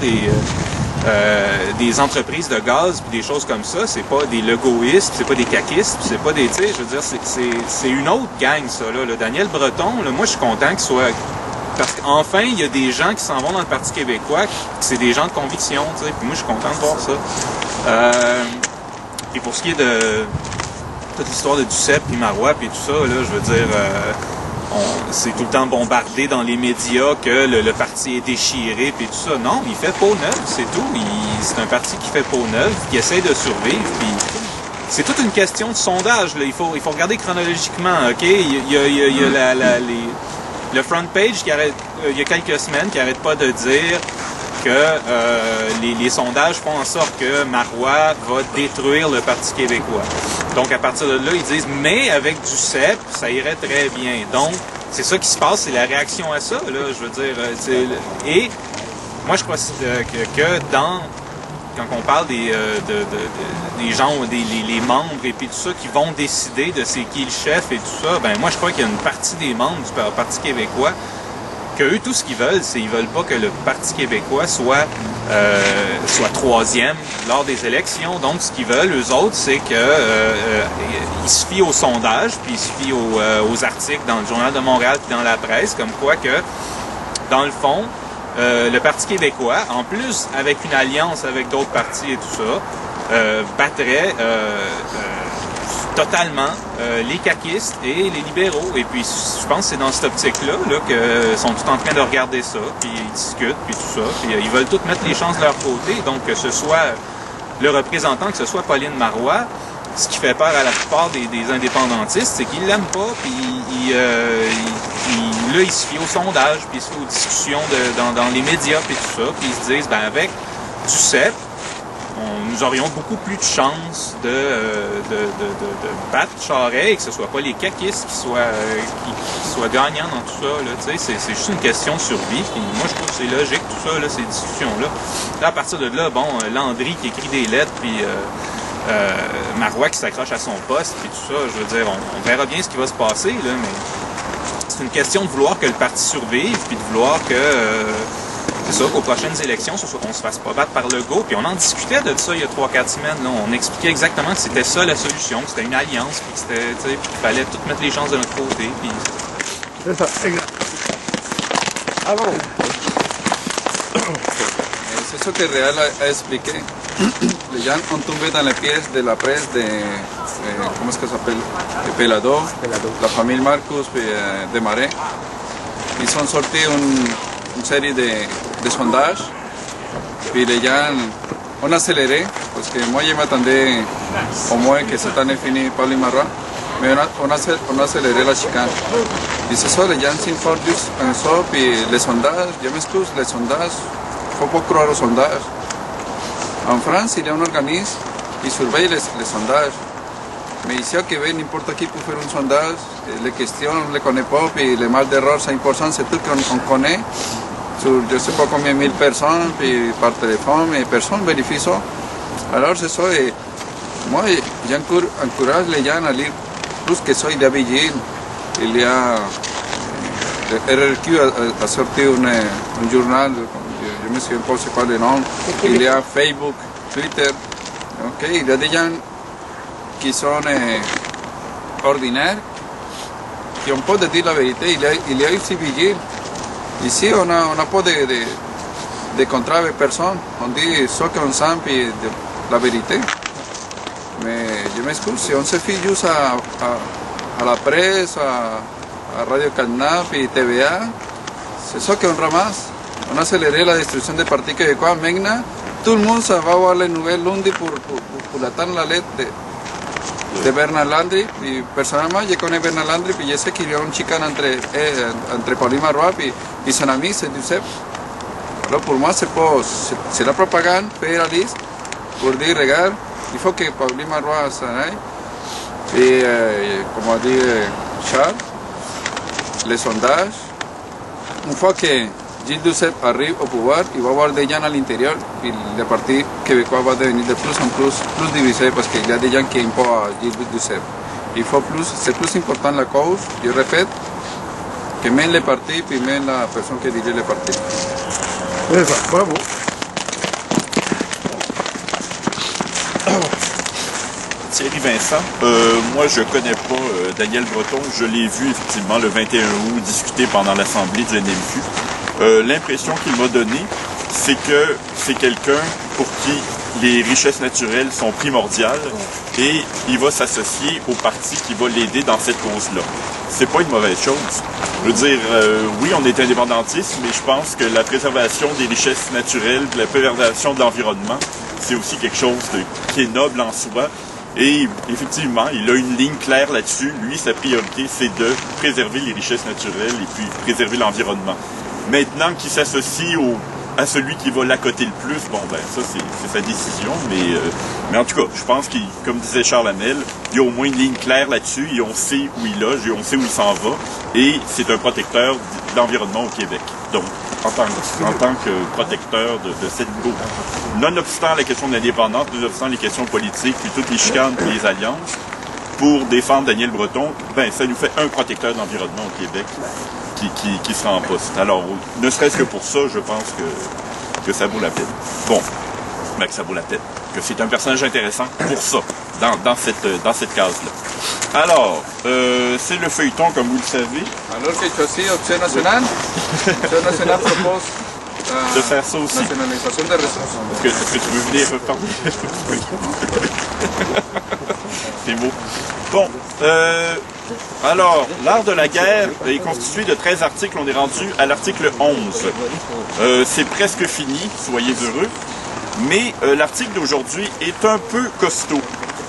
des entreprises de gaz puis des choses comme ça, c'est pas des legaullistes, c'est pas des caquistes, c'est pas des, tu sais, je veux dire, c'est une autre gang ça là. Daniel Breton, là, moi je suis content qu'il soit, parce qu'enfin il y a des gens qui s'en vont dans le Parti québécois, c'est des gens de conviction, tu sais, puis moi je suis content de voir ça. Et pour ce qui est de toute l'histoire de Duceppe puis Marois puis tout ça, là, je veux dire, c'est tout le temps bombardé dans les médias que le parti est déchiré puis tout ça. Non, il fait peau neuve, c'est tout. C'est un parti qui fait peau neuve, qui essaie de survivre. Puis c'est toute une question de sondage. Là. Il faut regarder chronologiquement. Ok, il y a le front page qui arrête, il y a quelques semaines qui arrête pas de dire que les sondages font en sorte que Marois va détruire le Parti québécois. Donc, à partir de là, ils disent « mais avec Duceppe, ça irait très bien ». Donc, c'est ça qui se passe, c'est la réaction à ça, là, je veux dire. Et moi, je crois que quand on parle des gens, les membres et puis tout ça, qui vont décider de c'est qui le chef et tout ça, ben moi, je crois qu'il y a une partie des membres du Parti québécois que eux, tout ce qu'ils veulent, c'est qu'ils veulent pas que le Parti québécois soit troisième lors des élections. Donc, ce qu'ils veulent, eux autres, c'est que ils se fient aux sondages, puis ils se fient aux articles dans le Journal de Montréal puis dans la presse, comme quoi que, dans le fond, le Parti québécois, en plus, avec une alliance avec d'autres partis et tout ça, battrait totalement les caquistes et les libéraux. Et puis, je pense que c'est dans cette optique-là qu'ils sont tous en train de regarder ça, puis ils discutent, puis tout ça. Puis ils veulent tous mettre les chances de leur côté. Donc, que ce soit le représentant, que ce soit Pauline Marois, ce qui fait peur à la plupart des indépendantistes, c'est qu'ils l'aiment pas, puis là, ils se fient au sondage, puis ils se fient aux discussions dans les médias, puis tout ça. Puis ils se disent, ben avec Duceppe, nous aurions beaucoup plus de chances de battre Charest et que ce ne soit pas les caquistes qui soient gagnants dans tout ça. C'est juste une question de survie. Puis moi, je trouve que c'est logique, tout ça, là, ces discussions-là. Là, à partir de là, bon, Landry qui écrit des lettres, puis Marois qui s'accroche à son poste, puis tout ça, je veux dire, on verra bien ce qui va se passer, là, mais c'est une question de vouloir que le parti survive, puis de vouloir que... c'est ça, qu'aux prochaines élections, on se fasse pas battre par Legault. Puis on en discutait de ça il y a 3-4 semaines. Là. On expliquait exactement que c'était ça la solution, que c'était une alliance, puis qu'il fallait tout mettre les chances de notre côté. Puis... C'est ça, exact. Ah bon? C'est ce que Real a expliqué. Les gens ont tombé dans les pièges de la presse de, comment est-ce que ça s'appelle? De Pelado, la famille Marcus de Marais. Ils ont sorti une série de sondages, puis les gens ont accéléré, parce que moi je m'attendais au moins que cette année finisse Pauline Marois, mais on a accéléré la chicane. Et c'est ça, les gens s'informent juste en ça, puis les sondages, je m'excuse, les sondages, il ne faut pas croire aux sondages. En France, il y a un organisme qui surveille les sondages. Mais ici, au Québec, n'importe qui peut faire un sondage. Les questions, on ne les connaît pas, puis les marges d'erreur, 5%, c'est tout qu'on connaît. Sur je ne sais pas combien de mille personnes, puis par téléphone, mais personne ne vérifie ça. Alors, c'est ça. Et moi, j'encourage les gens à lire plus que ça. Il y a Beijing, il y a... RRQ a sorti un journal, je me souviens pas c'est quoi le nom. Il y a Facebook, Twitter. Ok, il y a des gens qui sont ordinaires, qui n'ont pas de dire la vérité. Il y a aussi vigile. Ici, on n'a pas de contrat avec personne. On dit ce qu'on sent et la vérité. Mais je m'excuse, si on se fie juste à la presse, à Radio Canap et TVA, c'est ça qu'on ramasse. On a accéléré la destruction des partis québécois. Maintenant, tout le monde ça va voir les nouvelles lundi pour attendre la lettre de Bernard Landry. Et personnellement, je connais Bernard Landry et je sais qu'il y a une chicane entre Pauline Marois et son ami, c'est Giuseppe. Alors pour moi, c'est la propagande fédéraliste pour dire, regarde, il faut que Pauline Marois s'en aille. Et comme a dit Charles, les sondages, une fois que Gilles Duceppe arrive au pouvoir, il va y avoir des gens à l'intérieur et le parti québécois va devenir de plus en plus divisé parce qu'il y a des gens qui n'aiment pas Gilles Duceppe. C'est plus important la cause, je répète, que même le parti et même la personne qui dirige le parti. C'est ça, bravo. Thierry Vincent, moi je connais pas Daniel Breton, je l'ai vu effectivement le 21 août discuter pendant l'assemblée du NMQ. L'impression qu'il m'a donnée, c'est que c'est quelqu'un pour qui les richesses naturelles sont primordiales et il va s'associer au parti qui va l'aider dans cette cause-là. C'est pas une mauvaise chose. Je veux dire, oui, on est indépendantiste, mais je pense que la préservation des richesses naturelles, la préservation de l'environnement, c'est aussi quelque chose qui est noble en soi. Et effectivement, il a une ligne claire là-dessus. Lui, sa priorité, c'est de préserver les richesses naturelles et puis préserver l'environnement. Maintenant qu'il s'associe à celui qui va l'accoter le plus, bon ben ça c'est sa décision, mais en tout cas, je pense qu'il, comme disait Charles Hamel, il y a au moins une ligne claire là-dessus et on sait où il loge et on sait où il s'en va. Et c'est un protecteur de l'environnement au Québec. Donc, en tant que protecteur de cette gauche. Nonobstant la question de l'indépendance, nonobstant les questions politiques, puis toutes les chicanes et les alliances, pour défendre Daniel Breton, ben ça nous fait un protecteur d'environnement au Québec qui sera en poste. Alors, ne serait-ce que pour ça, je pense que ça vaut la peine. Bon, mais que ça vaut la peine. Que c'est un personnage intéressant pour ça, dans cette case-là. Alors, c'est le feuilleton, comme vous le savez. Alors que choisis Option Nationale, Option Nationale propose de faire ça aussi. Nationalisation des ressources. Est-ce que tu veux venir reparler? C'est beau. Bon, alors, l'art de la guerre est constitué de 13 articles. On est rendu à l'article 11. C'est presque fini, soyez heureux. Mais l'article d'aujourd'hui est un peu costaud.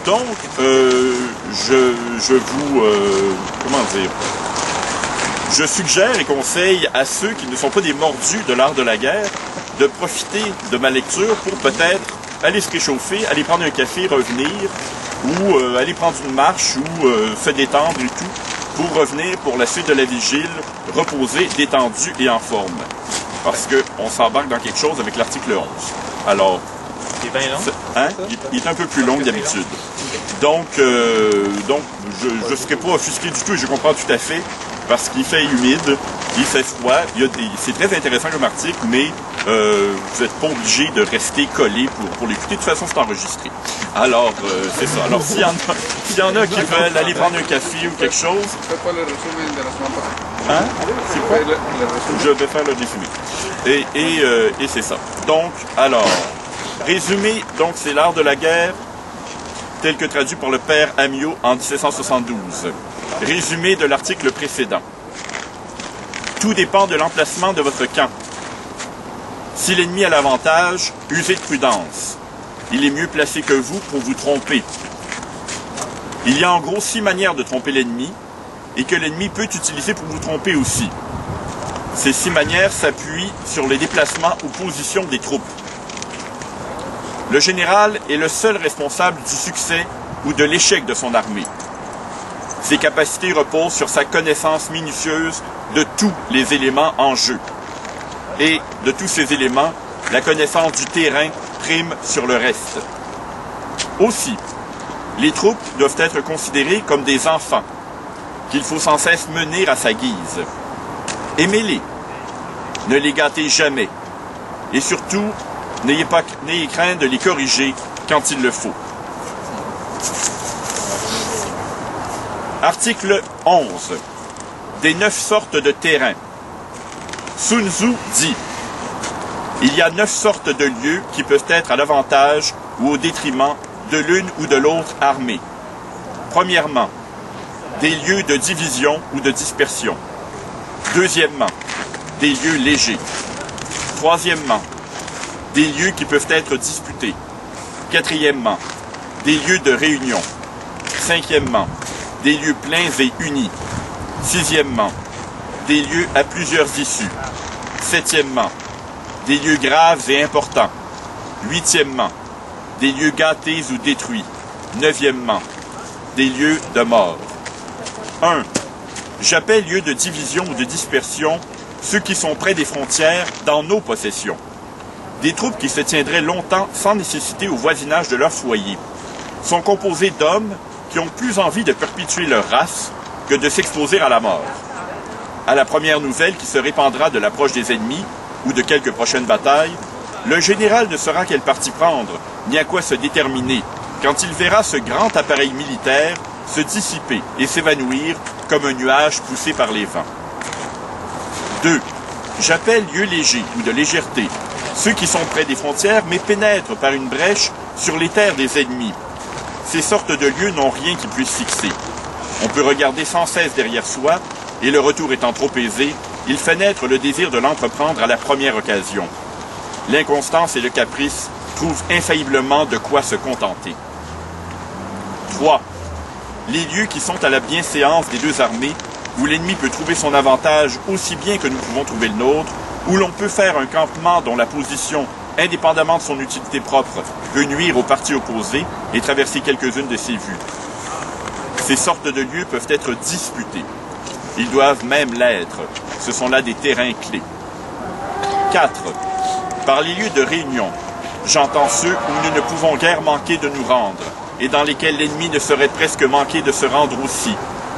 Donc, je vous... comment dire? Je suggère et conseille à ceux qui ne sont pas des mordus de l'art de la guerre de profiter de ma lecture pour peut-être aller se réchauffer, aller prendre un café, revenir, ou aller prendre une marche, ou se détendre et tout, pour revenir pour la suite de la vigile, reposé, détendu et en forme. Parce qu'on s'embarque dans quelque chose avec l'article 11. Alors, c'est bien long. Hein? Il est un peu plus long que d'habitude. Donc, je ne serai pas offusqué du tout et je comprends tout à fait parce qu'il fait humide, il fait froid. C'est très intéressant comme article, mais vous n'êtes pas obligé de rester collé pour l'écouter. De toute façon, c'est enregistré. Alors, c'est ça. Alors, s'il y en a qui veulent aller prendre un café ou quelque chose... Fais pas le résumé de la semaine passée. Hein? C'est quoi? Je vais faire le résumé. Et c'est ça. Donc, alors... Résumé, donc, c'est l'art de la guerre, tel que traduit par le père Amyot en 1772. Résumé de l'article précédent. Tout dépend de l'emplacement de votre camp. Si l'ennemi a l'avantage, usez de prudence. Il est mieux placé que vous pour vous tromper. Il y a en gros 6 manières de tromper l'ennemi et que l'ennemi peut utiliser pour vous tromper aussi. Ces 6 manières s'appuient sur les déplacements ou positions des troupes. Le général est le seul responsable du succès ou de l'échec de son armée. Ses capacités reposent sur sa connaissance minutieuse de tous les éléments en jeu. Et de tous ces éléments, la connaissance du terrain prime sur le reste. Aussi, les troupes doivent être considérées comme des enfants, qu'il faut sans cesse mener à sa guise. Aimez-les, ne les gâtez jamais, et surtout, n'ayez crainte de les corriger quand il le faut. Article 11. Des 9 sortes de terrains. Sun Tzu dit: il y a 9 sortes de lieux qui peuvent être à l'avantage ou au détriment de l'une ou de l'autre armée. Premièrement, des lieux de division ou de dispersion. Deuxièmement, des lieux légers. Troisièmement, des lieux qui peuvent être disputés. Quatrièmement, des lieux de réunion. Cinquièmement, des lieux pleins et unis. Sixièmement, des lieux à plusieurs issues. Septièmement, des lieux graves et importants. Huitièmement, des lieux gâtés ou détruits. Neuvièmement, des lieux de mort. 1. J'appelle lieux de division ou de dispersion ceux qui sont près des frontières dans nos possessions. Des troupes qui se tiendraient longtemps sans nécessité au voisinage de leur foyer sont composées d'hommes qui ont plus envie de perpétuer leur race que de s'exposer à la mort. À la première nouvelle qui se répandra de l'approche des ennemis ou de quelques prochaines batailles, le général ne saura quel parti prendre, ni à quoi se déterminer, quand il verra ce grand appareil militaire se dissiper et s'évanouir comme un nuage poussé par les vents. 2. J'appelle lieux légers ou de légèreté ceux qui sont près des frontières mais pénètrent par une brèche sur les terres des ennemis. Ces sortes de lieux n'ont rien qui puisse fixer. On peut regarder sans cesse derrière soi, et le retour étant trop aisé, il fait naître le désir de l'entreprendre à la première occasion. L'inconstance et le caprice trouvent infailliblement de quoi se contenter. 3. Les lieux qui sont à la bienséance des deux armées, où l'ennemi peut trouver son avantage aussi bien que nous pouvons trouver le nôtre, où l'on peut faire un campement dont la position, indépendamment de son utilité propre, peut nuire au parti opposé et traverser quelques-unes de ses vues. Ces sortes de lieux peuvent être disputés. Ils doivent même l'être. Ce sont là des terrains clés. 4. Par les lieux de réunion, j'entends ceux où nous ne pouvons guère manquer de nous rendre, et dans lesquels l'ennemi ne saurait presque manquer de se rendre aussi.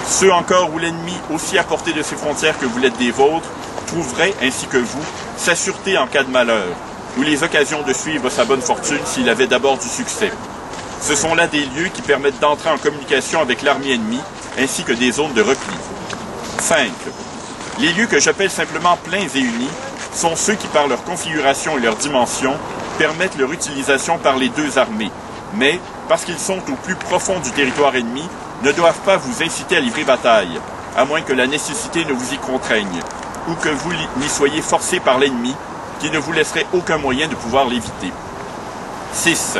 Ceux encore où l'ennemi, aussi à portée de ses frontières que vous l'êtes des vôtres, trouverait, ainsi que vous, sa sûreté en cas de malheur, ou les occasions de suivre sa bonne fortune s'il avait d'abord du succès. Ce sont là des lieux qui permettent d'entrer en communication avec l'armée ennemie, ainsi que des zones de repli. 5. Les lieux que j'appelle simplement pleins et unis sont ceux qui, par leur configuration et leur dimension, permettent leur utilisation par les deux armées, mais, parce qu'ils sont au plus profond du territoire ennemi, ne doivent pas vous inciter à livrer bataille, à moins que la nécessité ne vous y contraigne, ou que vous n'y soyez forcé par l'ennemi, qui ne vous laisserait aucun moyen de pouvoir l'éviter. 6.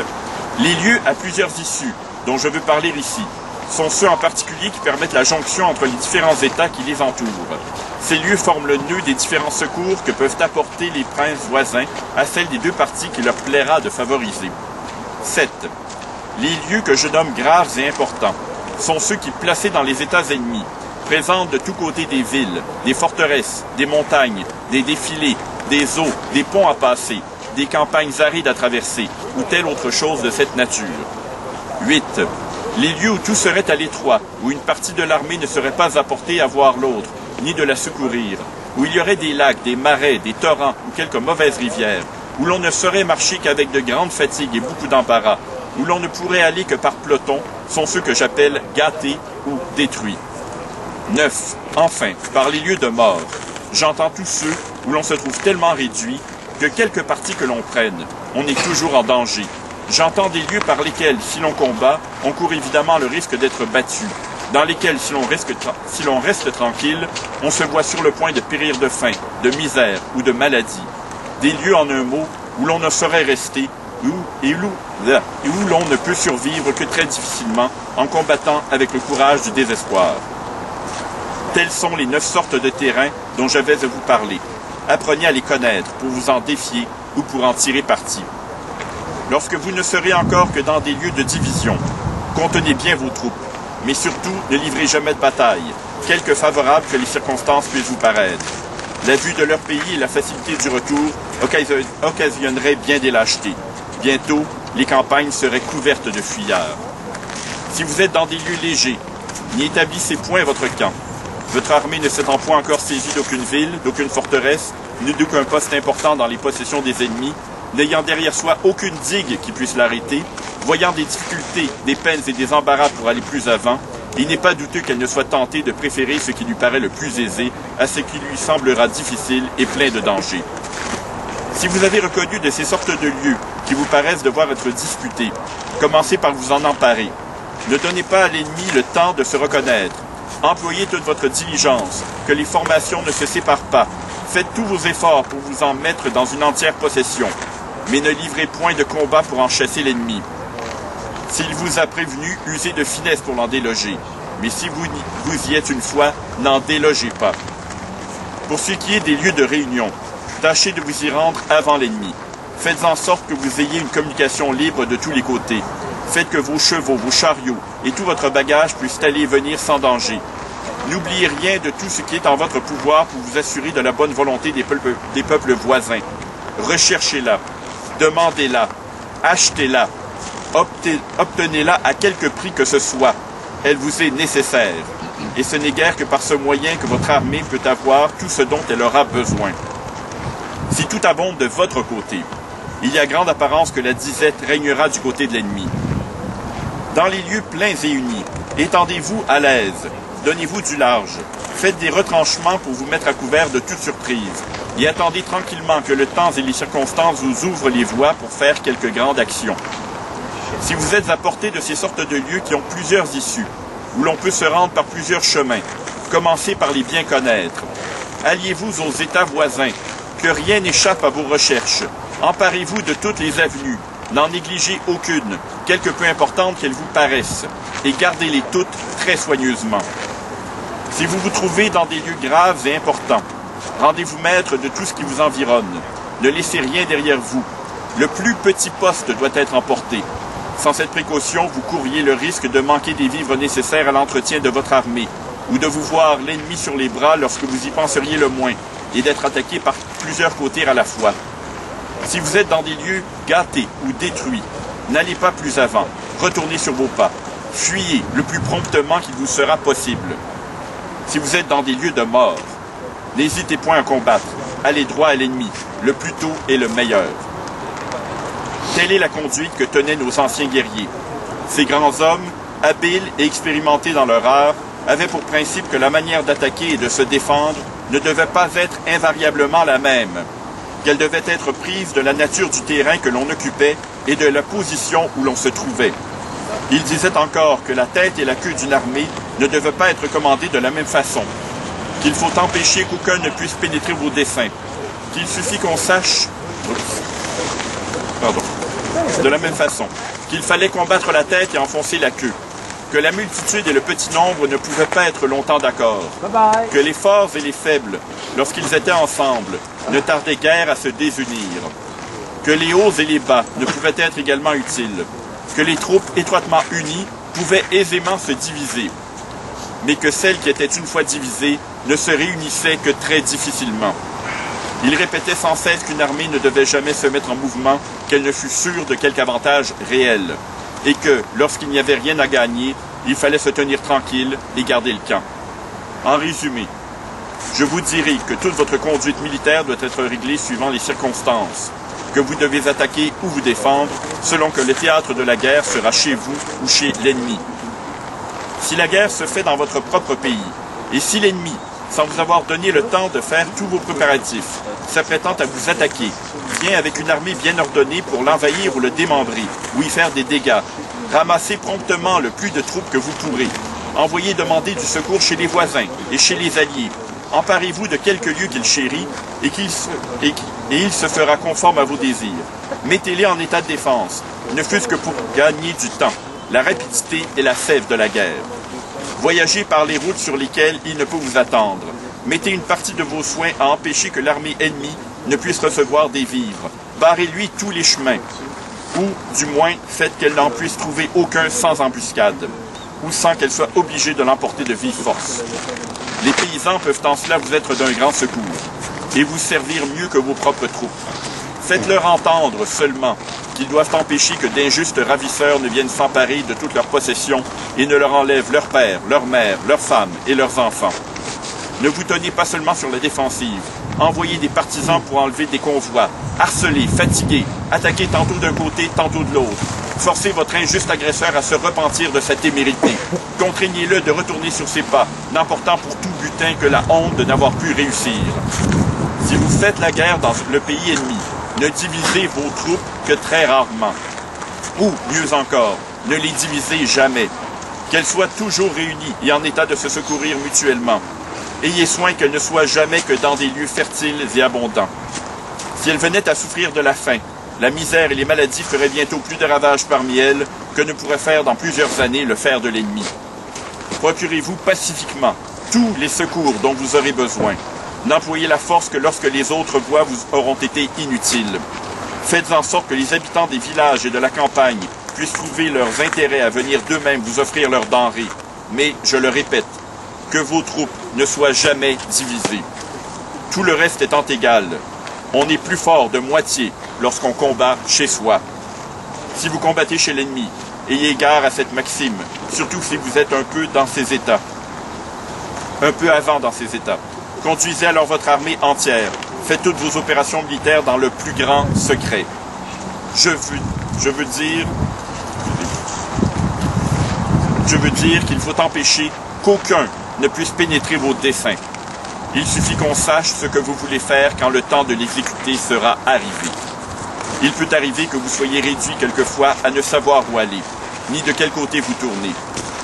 Les lieux à plusieurs issues, dont je veux parler ici, sont ceux en particulier qui permettent la jonction entre les différents États qui les entourent. Ces lieux forment le nœud des différents secours que peuvent apporter les princes voisins à celles des deux parties qu'il leur plaira de favoriser. 7. Les lieux que je nomme graves et importants sont ceux qui, placés dans les États ennemis, présentent de tous côtés des villes, des forteresses, des montagnes, des défilés, des eaux, des ponts à passer, des campagnes arides à traverser, ou telle autre chose de cette nature. 8. Les lieux où tout serait à l'étroit, où une partie de l'armée ne serait pas apportée à voir l'autre, ni de la secourir, où il y aurait des lacs, des marais, des torrents ou quelques mauvaises rivières, où l'on ne saurait marcher qu'avec de grandes fatigues et beaucoup d'embarras, où l'on ne pourrait aller que par peloton, sont ceux que j'appelle gâtés ou détruits. 9. Enfin, par les lieux de mort, j'entends tous ceux où l'on se trouve tellement réduit que quelque parti que l'on prenne, on est toujours en danger. J'entends des lieux par lesquels, si l'on combat, on court évidemment le risque d'être battu, dans lesquels, si l'on reste tranquille, on se voit sur le point de périr de faim, de misère ou de maladie. Des lieux, en un mot, où l'on ne saurait rester, où l'on ne peut survivre que très difficilement en combattant avec le courage du désespoir. Telles sont les 9 sortes de terrains dont j'avais à vous parler. Apprenez à les connaître pour vous en défier ou pour en tirer parti. Lorsque vous ne serez encore que dans des lieux de division, contenez bien vos troupes, mais surtout ne livrez jamais de bataille, quelque favorable que les circonstances puissent vous paraître. La vue de leur pays et la facilité du retour occasionneraient bien des lâchetés. Bientôt, les campagnes seraient couvertes de fuyards. Si vous êtes dans des lieux légers, n'y établissez point votre camp. Votre armée ne s'étant point encore saisie d'aucune ville, d'aucune forteresse, ni d'aucun poste important dans les possessions des ennemis, n'ayant derrière soi aucune digue qui puisse l'arrêter, voyant des difficultés, des peines et des embarras pour aller plus avant, il n'est pas douteux qu'elle ne soit tentée de préférer ce qui lui paraît le plus aisé à ce qui lui semblera difficile et plein de dangers. Si vous avez reconnu de ces sortes de lieux qui vous paraissent devoir être disputés, commencez par vous en emparer. Ne donnez pas à l'ennemi le temps de se reconnaître. Employez toute votre diligence, que les formations ne se séparent pas. Faites tous vos efforts pour vous en mettre dans une entière possession, mais ne livrez point de combat pour en chasser l'ennemi. S'il vous a prévenu, usez de finesse pour l'en déloger. Mais si vous y êtes une fois, n'en délogez pas. Pour ce qui est des lieux de réunion, tâchez de vous y rendre avant l'ennemi. Faites en sorte que vous ayez une communication libre de tous les côtés. Faites que vos chevaux, vos chariots et tout votre bagage puissent aller et venir sans danger. N'oubliez rien de tout ce qui est en votre pouvoir pour vous assurer de la bonne volonté des peuples voisins. Recherchez-la, demandez-la, achetez-la, obtenez-la à quelque prix que ce soit. Elle vous est nécessaire. Et ce n'est guère que par ce moyen que votre armée peut avoir tout ce dont elle aura besoin. Si tout abonde de votre côté, il y a grande apparence que la disette régnera du côté de l'ennemi. Dans les lieux pleins et unis, étendez-vous à l'aise, donnez-vous du large, faites des retranchements pour vous mettre à couvert de toute surprise, et attendez tranquillement que le temps et les circonstances vous ouvrent les voies pour faire quelque grande action. Si vous êtes à portée de ces sortes de lieux qui ont plusieurs issues, où l'on peut se rendre par plusieurs chemins, commencez par les bien connaître. Alliez-vous aux États voisins, que rien n'échappe à vos recherches. Emparez-vous de toutes les avenues, n'en négligez aucune, quelque peu importante qu'elles vous paraissent, et gardez-les toutes très soigneusement. Si vous vous trouvez dans des lieux graves et importants, rendez-vous maître de tout ce qui vous environne. Ne laissez rien derrière vous. Le plus petit poste doit être emporté. Sans cette précaution, vous courriez le risque de manquer des vivres nécessaires à l'entretien de votre armée, ou de vous voir l'ennemi sur les bras lorsque vous y penseriez le moins, et d'être attaqué par plusieurs côtés à la fois. Si vous êtes dans des lieux gâtés ou détruits, n'allez pas plus avant, retournez sur vos pas, fuyez le plus promptement qu'il vous sera possible. Si vous êtes dans des lieux de mort, n'hésitez point à combattre, allez droit à l'ennemi, le plus tôt est le meilleur. Telle est la conduite que tenaient nos anciens guerriers. Ces grands hommes, habiles et expérimentés dans leur art, avaient pour principe que la manière d'attaquer et de se défendre ne devait pas être invariablement la même, qu'elle devait être prise de la nature du terrain que l'on occupait et de la position où l'on se trouvait. Il disait encore que la tête et la queue d'une armée ne devaient pas être commandées de la même façon, qu'il faut empêcher qu'aucun ne puisse pénétrer vos desseins, qu'il suffit qu'on sache... de la même façon, qu'il fallait combattre la tête et enfoncer la queue, que la multitude et le petit nombre ne pouvaient pas être longtemps d'accord, que les forts et les faibles, lorsqu'ils étaient ensemble, ne tardaient guère à se désunir, que les hauts et les bas ne pouvaient être également utiles, que les troupes étroitement unies pouvaient aisément se diviser, mais que celles qui étaient une fois divisées ne se réunissaient que très difficilement. Il répétait sans cesse qu'une armée ne devait jamais se mettre en mouvement qu'elle ne fût sûre de quelque avantage réel, et que, lorsqu'il n'y avait rien à gagner, il fallait se tenir tranquille et garder le camp. En résumé, je vous dirai que toute votre conduite militaire doit être réglée suivant les circonstances, que vous devez attaquer ou vous défendre, selon que le théâtre de la guerre sera chez vous ou chez l'ennemi. Si la guerre se fait dans votre propre pays, et si l'ennemi, sans vous avoir donné le temps de faire tous vos préparatifs, s'apprêtant à vous attaquer, vient avec une armée bien ordonnée pour l'envahir ou le démembrer, ou y faire des dégâts, ramassez promptement le plus de troupes que vous pourrez. Envoyez demander du secours chez les voisins et chez les alliés. Emparez-vous de quelques lieux qu'il chérit et il se fera conforme à vos désirs. Mettez-les en état de défense, ne fût-ce que pour gagner du temps. La rapidité est la sève de la guerre. Voyagez par les routes sur lesquelles il ne peut vous attendre. Mettez une partie de vos soins à empêcher que l'armée ennemie ne puisse recevoir des vivres. Barrez-lui tous les chemins, ou, du moins, faites qu'elle n'en puisse trouver aucun sans embuscade, ou sans qu'elle soit obligée de l'emporter de vive force. Les paysans peuvent en cela vous être d'un grand secours, et vous servir mieux que vos propres troupes. Faites-leur entendre seulement qu'ils doivent empêcher que d'injustes ravisseurs ne viennent s'emparer de toutes leurs possessions et ne leur enlèvent leur père, leur mère, leurs femmes et leurs enfants. Ne vous tenez pas seulement sur la défensive, envoyer des partisans pour enlever des convois, harceler, fatiguer, attaquer tantôt d'un côté, tantôt de l'autre. Forcez votre injuste agresseur à se repentir de sa témérité. Contraignez-le de retourner sur ses pas, n'emportant pour tout butin que la honte de n'avoir pu réussir. Si vous faites la guerre dans le pays ennemi, ne divisez vos troupes que très rarement. Ou, mieux encore, ne les divisez jamais. Qu'elles soient toujours réunies et en état de se secourir mutuellement. Ayez soin qu'elles ne soient jamais que dans des lieux fertiles et abondants. Si elles venaient à souffrir de la faim, la misère et les maladies feraient bientôt plus de ravages parmi elles que ne pourrait faire dans plusieurs années le fer de l'ennemi. Procurez-vous pacifiquement tous les secours dont vous aurez besoin. N'employez la force que lorsque les autres voies vous auront été inutiles. Faites en sorte que les habitants des villages et de la campagne puissent trouver leurs intérêts à venir d'eux-mêmes vous offrir leurs denrées. Mais, je le répète, que vos troupes ne soient jamais divisées. Tout le reste étant égal, on est plus fort de moitié lorsqu'on combat chez soi. Si vous combattez chez l'ennemi, ayez égard à cette maxime, surtout si vous êtes un peu dans ces états. Un peu avant dans ces états. Conduisez alors votre armée entière. Faites toutes vos opérations militaires dans le plus grand secret. Je veux dire qu'il faut empêcher qu'aucun ne puisse pénétrer vos desseins. Il suffit qu'on sache ce que vous voulez faire quand le temps de l'exécuter sera arrivé. Il peut arriver que vous soyez réduit quelquefois à ne savoir où aller, ni de quel côté vous tourner.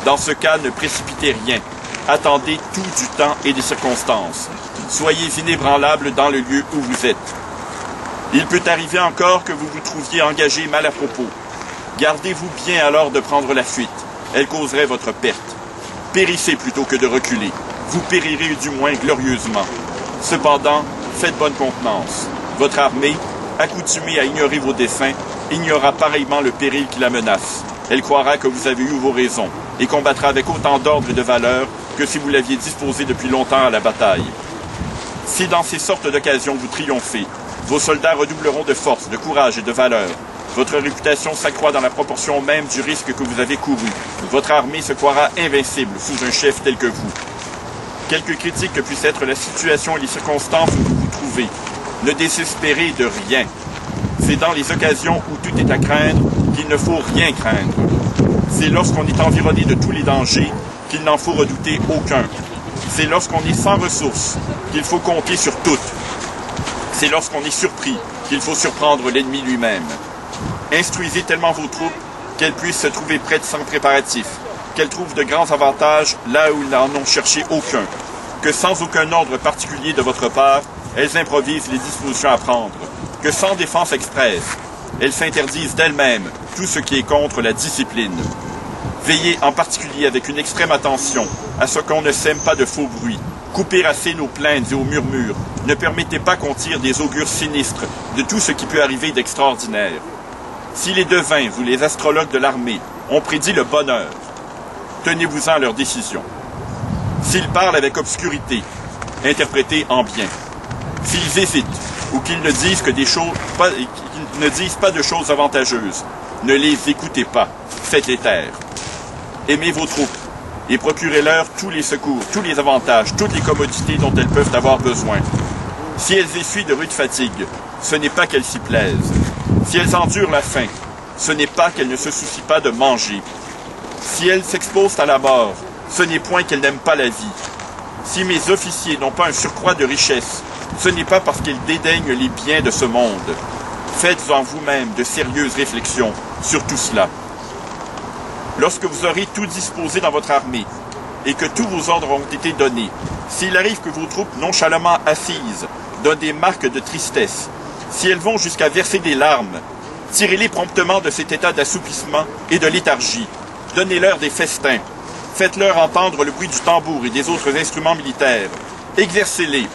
Dans ce cas, ne précipitez rien. Attendez tout du temps et des circonstances. Soyez inébranlables dans le lieu où vous êtes. Il peut arriver encore que vous vous trouviez engagé mal à propos. Gardez-vous bien alors de prendre la fuite. Elle causerait votre perte. Périssez plutôt que de reculer. Vous périrez du moins glorieusement. Cependant, faites bonne contenance. Votre armée, accoutumée à ignorer vos desseins, ignorera pareillement le péril qui la menace. Elle croira que vous avez eu vos raisons et combattra avec autant d'ordre et de valeur que si vous l'aviez disposé depuis longtemps à la bataille. Si dans ces sortes d'occasions vous triomphez, vos soldats redoubleront de force, de courage et de valeur. Votre réputation s'accroît dans la proportion même du risque que vous avez couru. Votre armée se croira invincible sous un chef tel que vous. Quelque critique que puisse être la situation et les circonstances où vous vous trouvez, ne désespérez de rien. C'est dans les occasions où tout est à craindre qu'il ne faut rien craindre. C'est lorsqu'on est environné de tous les dangers qu'il n'en faut redouter aucun. C'est lorsqu'on est sans ressources qu'il faut compter sur toutes. C'est lorsqu'on est surpris qu'il faut surprendre l'ennemi lui-même. Instruisez tellement vos troupes qu'elles puissent se trouver prêtes sans préparatifs, qu'elles trouvent de grands avantages là où ils n'en ont cherché aucun, que sans aucun ordre particulier de votre part, elles improvisent les dispositions à prendre, que sans défense expresse, elles s'interdisent d'elles-mêmes tout ce qui est contre la discipline. Veillez en particulier avec une extrême attention à ce qu'on ne sème pas de faux bruits. Coupez assez nos plaintes et aux murmures. Ne permettez pas qu'on tire des augures sinistres de tout ce qui peut arriver d'extraordinaire. Si les devins ou les astrologues de l'armée ont prédit le bonheur, tenez-vous-en à leur décision. S'ils parlent avec obscurité, interprétez en bien. S'ils hésitent ou qu'ils ne disent pas de choses avantageuses, ne les écoutez pas, faites-les taire. Aimez vos troupes et procurez-leur tous les secours, tous les avantages, toutes les commodités dont elles peuvent avoir besoin. Si elles essuient de rudes fatigues, ce n'est pas qu'elles s'y plaisent. Si elles endurent la faim, ce n'est pas qu'elles ne se soucient pas de manger. Si elles s'exposent à la mort, ce n'est point qu'elles n'aiment pas la vie. Si mes officiers n'ont pas un surcroît de richesse, ce n'est pas parce qu'ils dédaignent les biens de ce monde. Faites en vous-même de sérieuses réflexions sur tout cela. Lorsque vous aurez tout disposé dans votre armée et que tous vos ordres ont été donnés, s'il arrive que vos troupes nonchalamment assises donnent des marques de tristesse, si elles vont jusqu'à verser des larmes, tirez-les promptement de cet état d'assoupissement et de léthargie. Donnez-leur des festins. Faites-leur entendre le bruit du tambour et des autres instruments militaires. Exercez-les.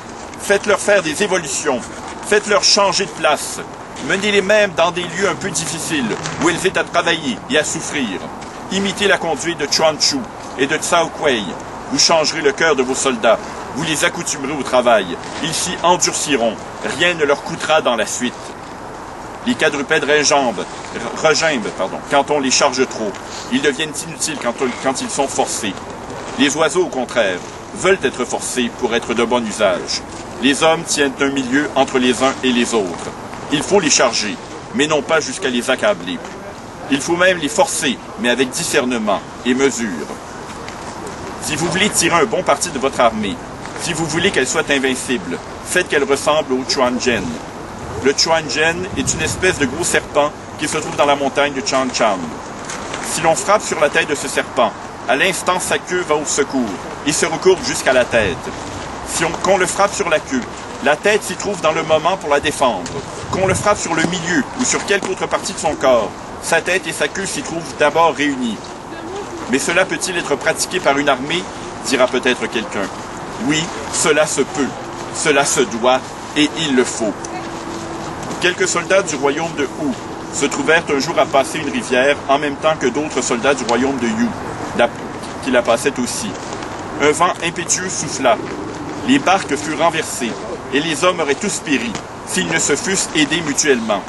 Faites-leur faire des évolutions. Faites-leur changer de place. Menez-les même dans des lieux un peu difficiles où elles aient à travailler et à souffrir. Imitez la conduite de Chuan Chu et de Cao Kuei. Vous changerez le cœur de vos soldats. Vous les accoutumerez au travail. Ils s'y endurciront. Rien ne leur coûtera dans la suite. Les quadrupèdes regimbent quand on les charge trop. Ils deviennent inutiles quand ils sont forcés. Les oiseaux, au contraire, veulent être forcés pour être de bon usage. Les hommes tiennent un milieu entre les uns et les autres. Il faut les charger, mais non pas jusqu'à les accabler. Il faut même les forcer, mais avec discernement et mesure. Si vous voulez tirer un bon parti de votre armée, si vous voulez qu'elle soit invincible, faites qu'elle ressemble au Chuanzhen. Le Chuanzhen est une espèce de gros serpent qui se trouve dans la montagne de Chanchan. Si l'on frappe sur la tête de ce serpent, à l'instant sa queue va au secours et se recourbe jusqu'à la tête. Qu'on le frappe sur la queue, la tête s'y trouve dans le moment pour la défendre. Qu'on le frappe sur le milieu ou sur quelque autre partie de son corps, sa tête et sa queue s'y trouvent d'abord réunies. Mais cela peut-il être pratiqué par une armée, dira peut-être quelqu'un. Oui, cela se peut, cela se doit, et il le faut. Quelques soldats du royaume de Hu se trouvèrent un jour à passer une rivière en même temps que d'autres soldats du royaume de Yu, qui la passaient aussi. Un vent impétueux souffla. Les barques furent renversées, et les hommes auraient tous péri, s'ils ne se fussent aidés mutuellement.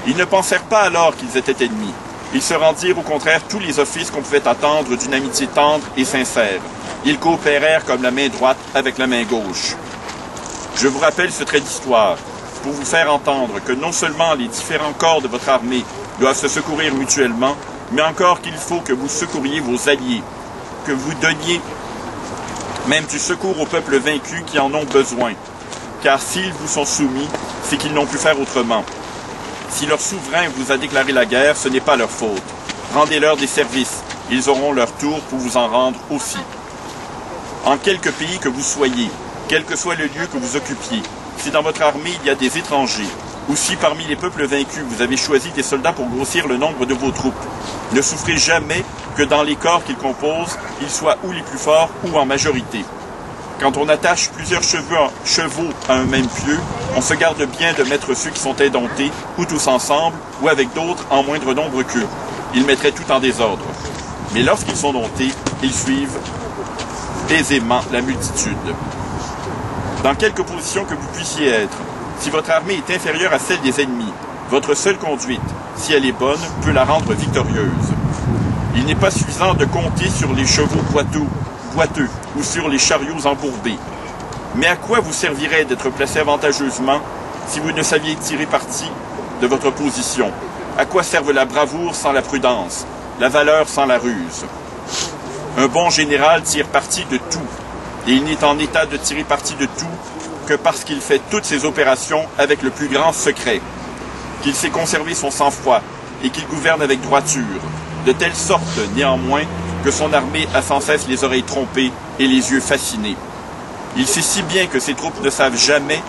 Ils ne pensèrent pas alors qu'ils étaient ennemis. Ils se rendirent au contraire tous les offices qu'on pouvait attendre d'une amitié tendre et sincère. Ils coopérèrent comme la main droite avec la main gauche. Je vous rappelle ce trait d'histoire pour vous faire entendre que non seulement les différents corps de votre armée doivent se secourir mutuellement, mais encore qu'il faut que vous secouriez vos alliés, que vous donniez même du secours aux peuples vaincus qui en ont besoin. Car s'ils vous sont soumis, c'est qu'ils n'ont pu faire autrement. Si leur souverain vous a déclaré la guerre, ce n'est pas leur faute. Rendez-leur des services. Ils auront leur tour pour vous en rendre aussi. En quelque pays que vous soyez, quel que soit le lieu que vous occupiez, si dans votre armée il y a des étrangers, ou si parmi les peuples vaincus vous avez choisi des soldats pour grossir le nombre de vos troupes, ne souffrez jamais que dans les corps qu'ils composent, ils soient ou les plus forts ou en majorité. Quand on attache plusieurs chevaux à un même pieu, on se garde bien de mettre ceux qui sont indomptés, ou tous ensemble, ou avec d'autres en moindre nombre qu'eux. Ils mettraient tout en désordre. Mais lorsqu'ils sont domptés, ils suivent aisément la multitude. Dans quelque position que vous puissiez être, si votre armée est inférieure à celle des ennemis, votre seule conduite, si elle est bonne, peut la rendre victorieuse. Il n'est pas suffisant de compter sur les chevaux boiteux ou sur les chariots embourbés. Mais à quoi vous servirait d'être placé avantageusement si vous ne saviez tirer parti de votre position? À quoi servent la bravoure sans la prudence, la valeur sans la ruse? Un bon général tire parti de tout, et il n'est en état de tirer parti de tout que parce qu'il fait toutes ses opérations avec le plus grand secret, qu'il sait conserver son sang-froid et qu'il gouverne avec droiture, de telle sorte, néanmoins, que son armée a sans cesse les oreilles trompées et les yeux fascinés. Il sait si bien que ses troupes ne savent jamais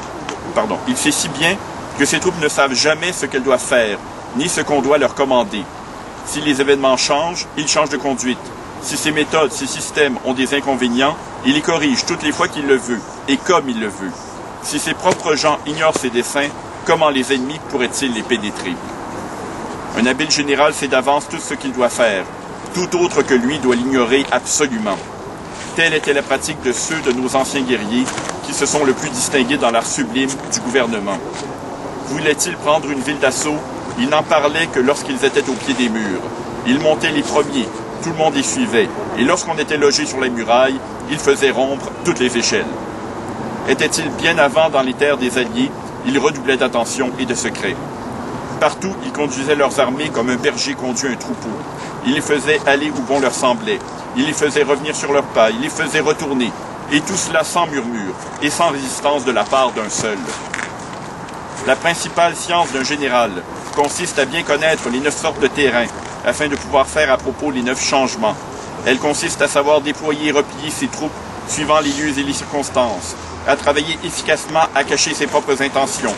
ce qu'elles doivent faire, ni ce qu'on doit leur commander. Si les événements changent, il change de conduite. Si ses méthodes, ses systèmes ont des inconvénients, il les corrige toutes les fois qu'il le veut, et comme il le veut. Si ses propres gens ignorent ses desseins, comment les ennemis pourraient-ils les pénétrer? Un habile général sait d'avance tout ce qu'il doit faire. Tout autre que lui doit l'ignorer absolument. Telle était la pratique de ceux de nos anciens guerriers qui se sont le plus distingués dans l'art sublime du gouvernement. Voulaient-ils prendre une ville d'assaut? Ils n'en parlaient que lorsqu'ils étaient au pied des murs. Ils montaient les premiers, tout le monde les suivait, et lorsqu'on était logé sur les murailles, ils faisaient rompre toutes les échelles. Étaient-ils bien avant dans les terres des alliés, ils redoublaient d'attention et de secret. Partout, ils conduisaient leurs armées comme un berger conduit un troupeau. Ils les faisaient aller où bon leur semblait. Ils les faisaient revenir sur leurs pas, ils les faisaient retourner. Et tout cela sans murmure et sans résistance de la part d'un seul. La principale science d'un général consiste à bien connaître les 9 sortes de terrains, afin de pouvoir faire à propos les 9 changements. Elle consiste à savoir déployer et replier ses troupes suivant les lieux et les circonstances, à travailler efficacement à cacher ses propres intentions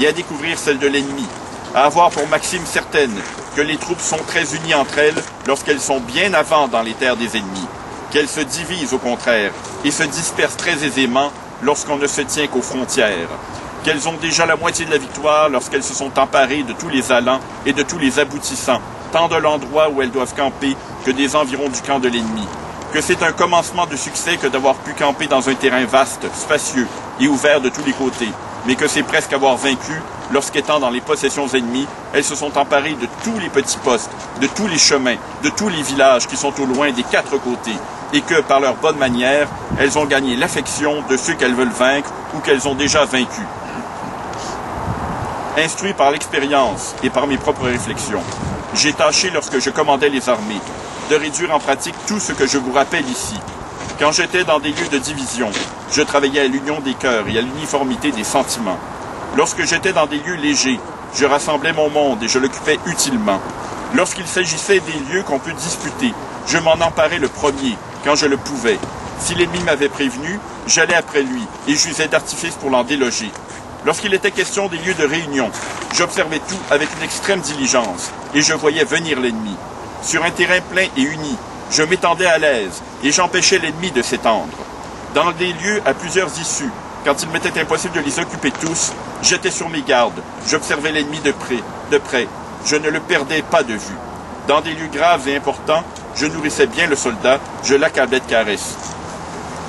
et à découvrir celles de l'ennemi, à avoir pour maxime certaine que les troupes sont très unies entre elles lorsqu'elles sont bien avant dans les terres des ennemis, qu'elles se divisent au contraire et se dispersent très aisément lorsqu'on ne se tient qu'aux frontières, qu'elles ont déjà la moitié de la victoire lorsqu'elles se sont emparées de tous les allants et de tous les aboutissants, tant de l'endroit où elles doivent camper que des environs du camp de l'ennemi, que c'est un commencement de succès que d'avoir pu camper dans un terrain vaste, spacieux et ouvert de tous les côtés, mais que c'est presque avoir vaincu lorsqu'étant dans les possessions ennemies, elles se sont emparées de tous les petits postes, de tous les chemins, de tous les villages qui sont au loin des 4 côtés, et que, par leur bonne manière, elles ont gagné l'affection de ceux qu'elles veulent vaincre ou qu'elles ont déjà vaincus. Instruit par l'expérience et par mes propres réflexions, j'ai tâché, lorsque je commandais les armées, de réduire en pratique tout ce que je vous rappelle ici. Quand j'étais dans des lieux de division, je travaillais à l'union des cœurs et à l'uniformité des sentiments. Lorsque j'étais dans des lieux légers, je rassemblais mon monde et je l'occupais utilement. Lorsqu'il s'agissait des lieux qu'on peut disputer, je m'en emparais le premier, quand je le pouvais. Si l'ennemi m'avait prévenu, j'allais après lui et j'usais d'artifices pour l'en déloger. Lorsqu'il était question des lieux de réunion, j'observais tout avec une extrême diligence et je voyais venir l'ennemi. Sur un terrain plein et uni, je m'étendais à l'aise et j'empêchais l'ennemi de s'étendre. Dans des lieux à plusieurs issues, quand il m'était impossible de les occuper tous, j'étais sur mes gardes, j'observais l'ennemi de près, je ne le perdais pas de vue. Dans des lieux graves et importants, je nourrissais bien le soldat, je l'accablais de caresses.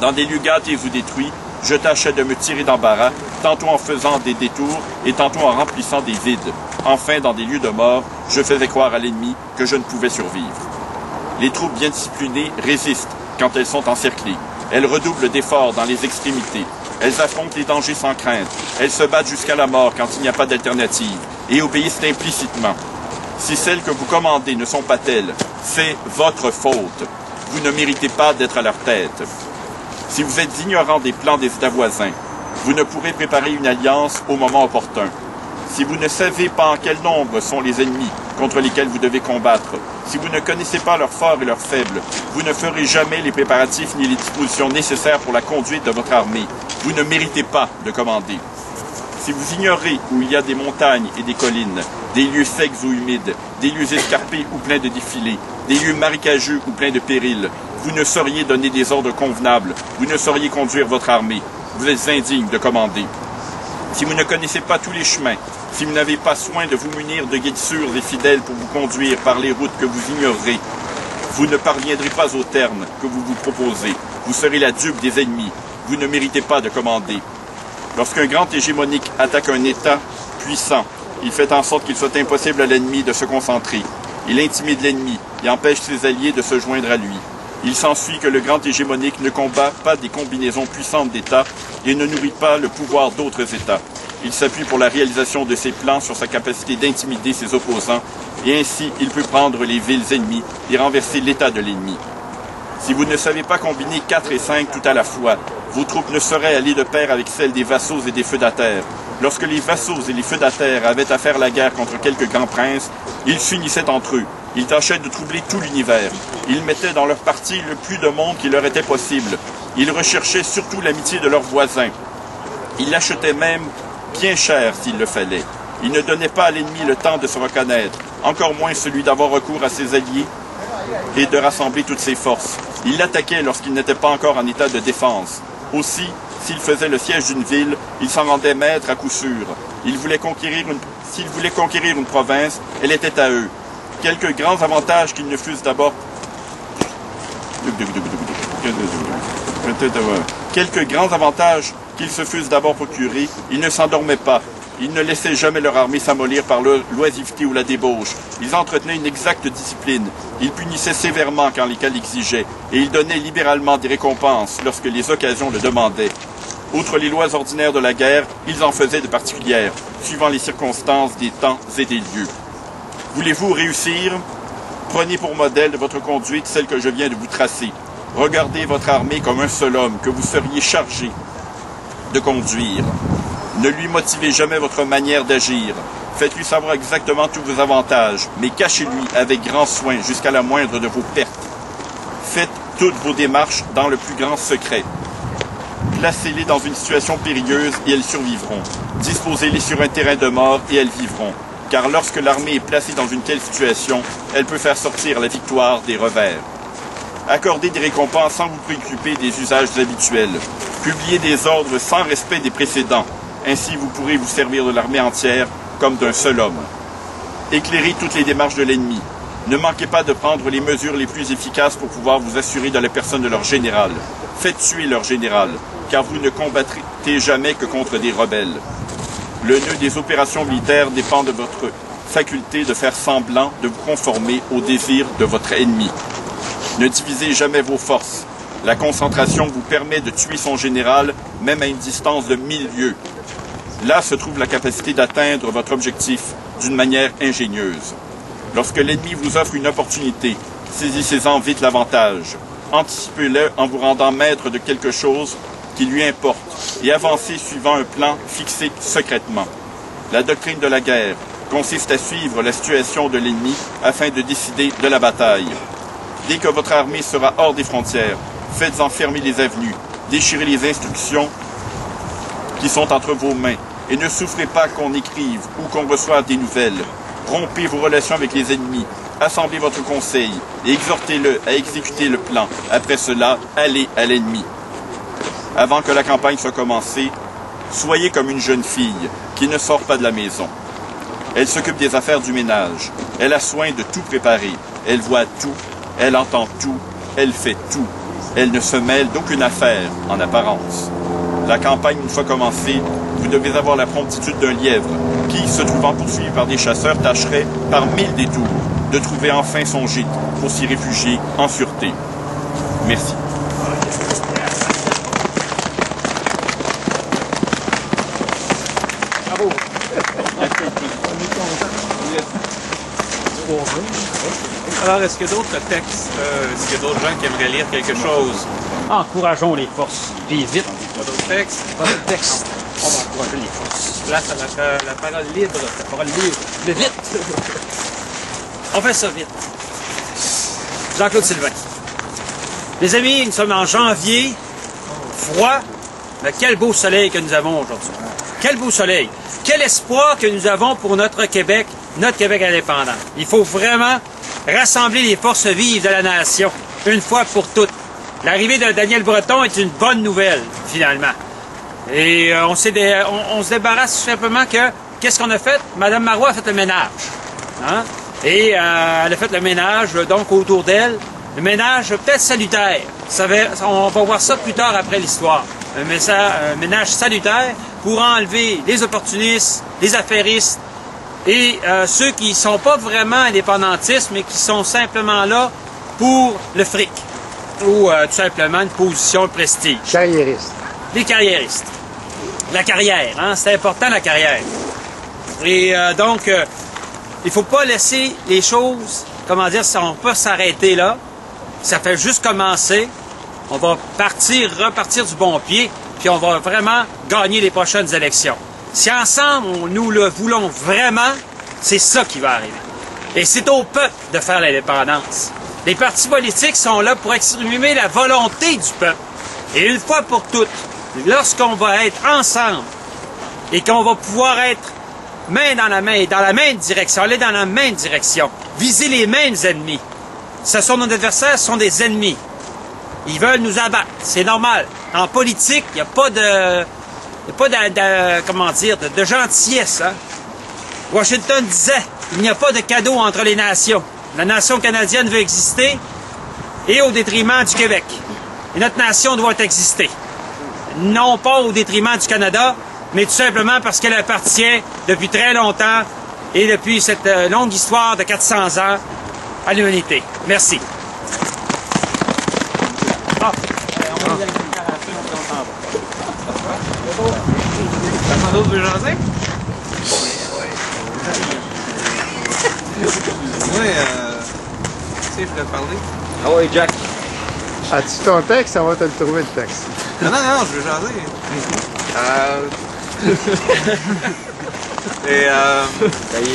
Dans des lieux gâtés ou détruits, je tâchais de me tirer d'embarras, tantôt en faisant des détours et tantôt en remplissant des vides. Enfin, dans des lieux de mort, je faisais croire à l'ennemi que je ne pouvais survivre. Les troupes bien disciplinées résistent quand elles sont encerclées. Elles redoublent d'efforts dans les extrémités. Elles affrontent les dangers sans crainte. Elles se battent jusqu'à la mort quand il n'y a pas d'alternative et obéissent implicitement. Si celles que vous commandez ne sont pas telles, c'est votre faute. Vous ne méritez pas d'être à leur tête. Si vous êtes ignorant des plans des États voisins, vous ne pourrez préparer une alliance au moment opportun. Si vous ne savez pas en quel nombre sont les ennemis contre lesquels vous devez combattre, si vous ne connaissez pas leurs forts et leurs faibles, vous ne ferez jamais les préparatifs ni les dispositions nécessaires pour la conduite de votre armée. Vous ne méritez pas de commander. Si vous ignorez où il y a des montagnes et des collines, des lieux secs ou humides, des lieux escarpés ou pleins de défilés, des lieux marécageux ou pleins de périls, vous ne sauriez donner des ordres convenables, vous ne sauriez conduire votre armée. Vous êtes indigne de commander. Si vous ne connaissez pas tous les chemins, si vous n'avez pas soin de vous munir de guides sûrs et fidèles pour vous conduire par les routes que vous ignorez, vous ne parviendrez pas au terme que vous vous proposez. Vous serez la dupe des ennemis. Vous ne méritez pas de commander. Lorsqu'un grand hégémonique attaque un État puissant, il fait en sorte qu'il soit impossible à l'ennemi de se concentrer. Il intimide l'ennemi et empêche ses alliés de se joindre à lui. Il s'ensuit que le grand hégémonique ne combat pas des combinaisons puissantes d'États et ne nourrit pas le pouvoir d'autres États. Il s'appuie pour la réalisation de ses plans sur sa capacité d'intimider ses opposants et ainsi il peut prendre les villes ennemies et renverser l'État de l'ennemi. Si vous ne savez pas combiner 4 et 5 tout à la fois, vos troupes ne sauraient aller de pair avec celles des vassaux et des feudataires. Lorsque les vassaux et les feudataires avaient à faire la guerre contre quelques grands princes, ils s'unissaient entre eux. Ils tâchaient de troubler tout l'univers. Ils mettaient dans leur parti le plus de monde qui leur était possible. Ils recherchaient surtout l'amitié de leurs voisins. Ils l'achetaient même bien cher s'il le fallait. Ils ne donnaient pas à l'ennemi le temps de se reconnaître, encore moins celui d'avoir recours à ses alliés et de rassembler toutes ses forces. Ils l'attaquaient lorsqu'il n'était pas encore en état de défense. Aussi, s'ils faisaient le siège d'une ville, ils s'en rendaient maîtres à coup sûr. S'ils voulaient conquérir une province, elle était à eux. Quelques grands avantages qu'ils ne fussent d'abord... Quelques grands avantages qu'ils se fussent d'abord procurés, ils ne s'endormaient pas. Ils ne laissaient jamais leur armée s'amollir par l'oisiveté ou la débauche. Ils entretenaient une exacte discipline. Ils punissaient sévèrement quand les cas l'exigeaient, et ils donnaient libéralement des récompenses lorsque les occasions le demandaient. Outre les lois ordinaires de la guerre, ils en faisaient de particulières, suivant les circonstances des temps et des lieux. Voulez-vous réussir? Prenez pour modèle de votre conduite celle que je viens de vous tracer. Regardez votre armée comme un seul homme que vous seriez chargé de conduire. Ne lui motivez jamais votre manière d'agir. Faites-lui savoir exactement tous vos avantages, mais cachez-lui avec grand soin jusqu'à la moindre de vos pertes. Faites toutes vos démarches dans le plus grand secret. Placez-les dans une situation périlleuse et elles survivront. Disposez-les sur un terrain de mort et elles vivront. Car lorsque l'armée est placée dans une telle situation, elle peut faire sortir la victoire des revers. Accordez des récompenses sans vous préoccuper des usages habituels. Publiez des ordres sans respect des précédents. Ainsi, vous pourrez vous servir de l'armée entière comme d'un seul homme. Éclairez toutes les démarches de l'ennemi. Ne manquez pas de prendre les mesures les plus efficaces pour pouvoir vous assurer de la personne de leur général. Faites tuer leur général, car vous ne combattrez jamais que contre des rebelles. Le nœud des opérations militaires dépend de votre faculté de faire semblant de vous conformer aux désirs de votre ennemi. Ne divisez jamais vos forces. La concentration vous permet de tuer son général, même à une distance de 1000 lieues. Là se trouve la capacité d'atteindre votre objectif d'une manière ingénieuse. Lorsque l'ennemi vous offre une opportunité, saisissez-en vite l'avantage. Anticipez-le en vous rendant maître de quelque chose qui lui importe et avancez suivant un plan fixé secrètement. La doctrine de la guerre consiste à suivre la situation de l'ennemi afin de décider de la bataille. Dès que votre armée sera hors des frontières, faites-en fermer les avenues, déchirez les instructions qui sont entre vos mains et ne souffrez pas qu'on écrive ou qu'on reçoive des nouvelles. Rompez vos relations avec les ennemis, assemblez votre conseil et exhortez-le à exécuter le plan. Après cela, allez à l'ennemi. Avant que la campagne soit commencée, soyez comme une jeune fille qui ne sort pas de la maison. Elle s'occupe des affaires du ménage. Elle a soin de tout préparer. Elle voit tout. Elle entend tout. Elle fait tout. Elle ne se mêle d'aucune affaire en apparence. La campagne, une fois commencée, vous devez avoir la promptitude d'un lièvre qui, se trouvant poursuivi par des chasseurs, tâcherait, par 1000 détours, de trouver enfin son gîte pour s'y réfugier en sûreté. Merci. Bravo! Alors, est-ce qu'il y a d'autres textes, est-ce qu'il y a d'autres gens qui aimeraient lire quelque chose? Encourageons les forces, puis vite. Pas d'autres textes? Pas de texte. On va encourager les forces. Place à la parole libre. La parole libre. Mais vite! On fait ça vite. Jean-Claude Sylvain. Les amis, nous sommes en janvier, froid, mais quel beau soleil que nous avons aujourd'hui. Quel beau soleil. Quel espoir que nous avons pour notre Québec indépendant. Il faut vraiment rassembler les forces vives de la nation, une fois pour toutes. L'arrivée de Daniel Breton est une bonne nouvelle, finalement. Et on se débarrasse tout simplement que, qu'est-ce qu'on a fait? Mme Marois a fait le ménage. Hein? Et elle a fait le ménage, donc, autour d'elle. Le ménage peut-être salutaire. On va voir ça plus tard après l'histoire. Un ménage salutaire pour enlever les opportunistes, les affairistes et ceux qui ne sont pas vraiment indépendantistes, mais qui sont simplement là pour le fric ou tout simplement une position de prestige. Carriériste. Les carriéristes. La carrière, hein? C'est important, la carrière. Et donc, il ne faut pas laisser les choses, comment dire, on peut s'arrêter là. Ça fait juste commencer. On va repartir du bon pied, puis on va vraiment gagner les prochaines élections. Si ensemble, nous le voulons vraiment, c'est ça qui va arriver. Et c'est au peuple de faire l'indépendance. Les partis politiques sont là pour exprimer la volonté du peuple. Et une fois pour toutes, lorsqu'on va être ensemble et qu'on va pouvoir être main dans la même direction, aller dans la même direction, viser les mêmes ennemis. Ce sont nos adversaires, ce sont des ennemis. Ils veulent nous abattre, c'est normal. En politique, il n'y a pas de gentillesse. Hein? Washington disait, il n'y a pas de cadeau entre les nations. La nation canadienne veut exister et au détriment du Québec. Et notre nation doit exister. Non pas au détriment du Canada, mais tout simplement parce qu'elle appartient depuis très longtemps et depuis cette longue histoire de 400 ans à l'humanité. Merci. Personne d'autre veut jaser? Oui, je voulais te parler. Ah oui, Jack. As-tu ton texte? On va te le trouver, le texte. Non, je veux jaser.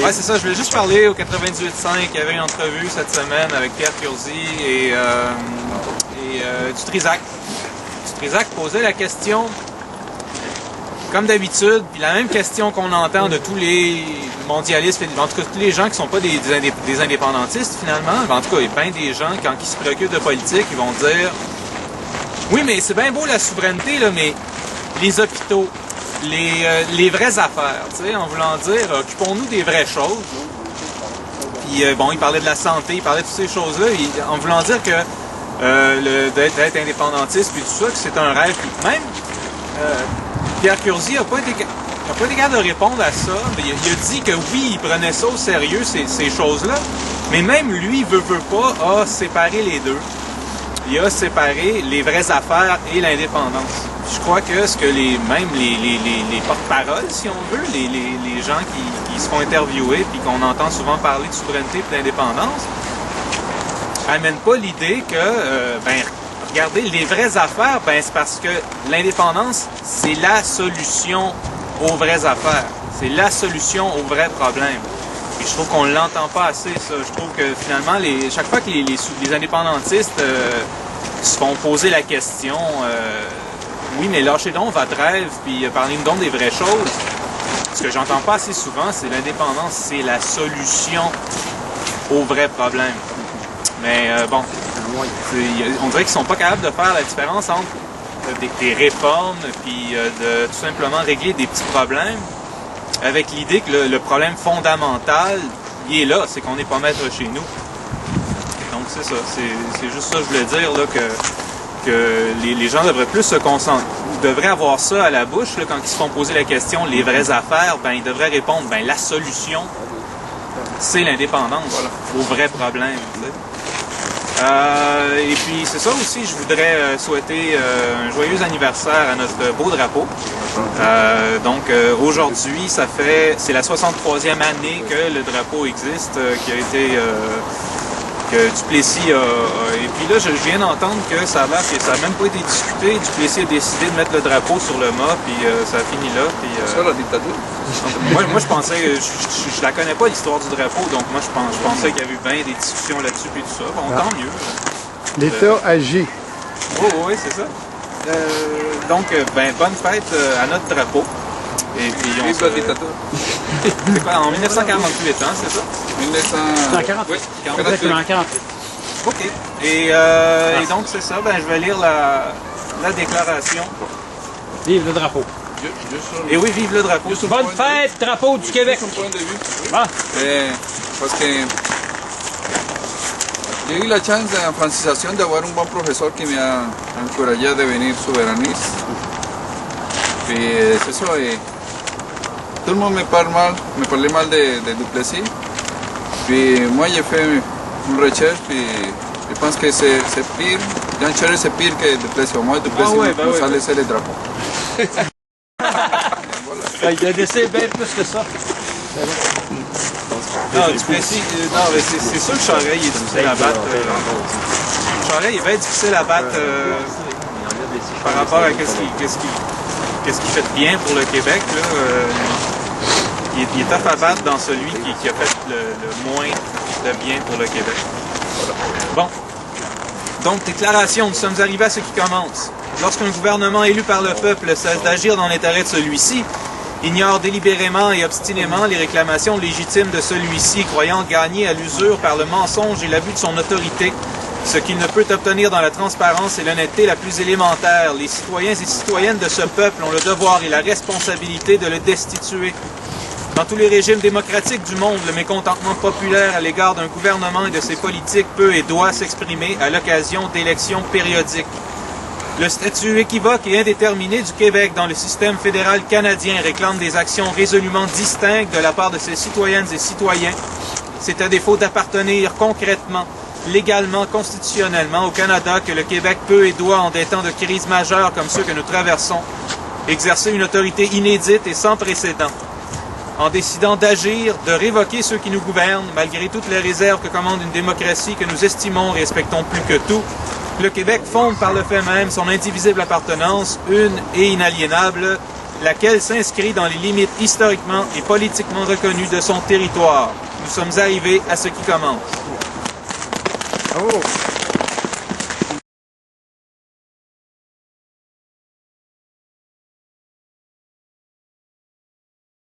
Ouais, c'est ça, je voulais juste parler au 98.5. Il y avait une entrevue cette semaine avec Pierre Curzi et Dutrisac. Dutrisac posait la question, comme d'habitude, puis la même question qu'on entend de tous les mondialistes, en tout cas tous les gens qui ne sont pas des indépendantistes finalement. En tout cas, il y a bien des gens, quand ils se préoccupent de politique, ils vont dire « Oui, mais c'est bien beau la souveraineté, là, mais les hôpitaux, les vraies affaires, tu sais, en voulant dire, occupons-nous des vraies choses. » Puis bon, il parlait de la santé, il parlait de toutes ces choses-là, en voulant dire que d'être indépendantiste, puis tout ça, que c'est un rêve. Puis même, Pierre Curzi n'a pas été capable de répondre à ça. Il a dit que oui, il prenait ça au sérieux, ces choses-là, mais même lui, veut pas, a séparé les deux. il a séparé les vraies affaires et l'indépendance. Je crois que ce que les porte-paroles, si on veut, les gens qui se font interviewer puis qu'on entend souvent parler de souveraineté et d'indépendance, amènent pas l'idée que, regardez, les vraies affaires, c'est parce que l'indépendance, c'est la solution aux vraies affaires. C'est la solution aux vrais problèmes. Et je trouve qu'on ne l'entend pas assez, ça. Je trouve que finalement, chaque fois que les indépendantistes se font poser la question, oui, mais lâchez donc votre rêve, puis parlez-nous donc des vraies choses. Ce que j'entends pas assez souvent, c'est l'indépendance, c'est la solution aux vrais problèmes. Mais bon, on dirait qu'ils sont pas capables de faire la différence entre des réformes, puis de tout simplement régler des petits problèmes, avec l'idée que le problème fondamental, il est là, c'est qu'on n'est pas maître chez nous. Donc c'est ça, c'est juste ça que je voulais dire, là, que les gens devraient plus se concentrer, devraient avoir ça à la bouche, là, quand ils se font poser la question, les vraies affaires, ils devraient répondre, la solution, c'est l'indépendance, aux vrais problèmes. Et puis c'est ça aussi, je voudrais souhaiter un joyeux anniversaire à notre beau drapeau. Aujourd'hui, c'est la 63e année que le drapeau existe, qui a été que Duplessis a. Et puis là, je viens d'entendre que ça a l'air que ça n'a même pas été discuté. Duplessis a décidé de mettre le drapeau sur le mât, puis ça a fini là. C'est la dictature. Moi, je pensais, je la connais pas l'histoire du drapeau, donc moi je pensais qu'il y avait eu bien des discussions là-dessus et tout ça. Bon, tant mieux. L'État agit. Oui, c'est ça. Bonne fête à notre drapeau. Et puis on Vive la dictature. C'est quoi, en 1948, hein, c'est ça? 1948. Oui, 1948. OK. Et donc c'est ça, je vais lire la déclaration. Vive le drapeau. Et oui, vive le drapeau. Bonne fête, drapeau du Québec. Son point de vue. Ah. Parce que yo eu la chance en francización de avoir un buen profesor que me ha encorajado de venir soberaniste. Puis c'est ça, tout le monde me parlait mal de Duplessis. Puis moi j'ai fait une recherche, puis je pense que c'est pire, Jean Charest c'est pire que Duplessis. Au moins Duplessis nous a laissé le drapeau. Il a laissé bien plus que ça. Non, Duplessis, c'est sûr que Charest il est difficile à battre. Charest il est bien difficile à battre par rapport à qu'est-ce qu'il fait de bien pour le Québec. Là, il est tough à battre dans celui qui a fait le moins de bien pour le Québec. Bon. Donc, déclaration, nous sommes arrivés à ce qui commence. Lorsqu'un gouvernement élu par le peuple cesse d'agir dans l'intérêt de celui-ci, ignore délibérément et obstinément les réclamations légitimes de celui-ci, croyant gagner à l'usure par le mensonge et l'abus de son autorité, ce qu'il ne peut obtenir dans la transparence et l'honnêteté la plus élémentaire. Les citoyens et citoyennes de ce peuple ont le devoir et la responsabilité de le destituer. Dans tous les régimes démocratiques du monde, le mécontentement populaire à l'égard d'un gouvernement et de ses politiques peut et doit s'exprimer à l'occasion d'élections périodiques. Le statut équivoque et indéterminé du Québec dans le système fédéral canadien réclame des actions résolument distinctes de la part de ses citoyennes et citoyens. C'est à défaut d'appartenir concrètement, légalement, constitutionnellement au Canada que le Québec peut et doit, en des temps de crise majeure comme ceux que nous traversons, exercer une autorité inédite et sans précédent. En décidant d'agir, de révoquer ceux qui nous gouvernent, malgré toutes les réserves que commande une démocratie que nous estimons et respectons plus que tout, le Québec fonde par le fait même son indivisible appartenance, une et inaliénable, laquelle s'inscrit dans les limites historiquement et politiquement reconnues de son territoire. Nous sommes arrivés à ce qui commence. Oh.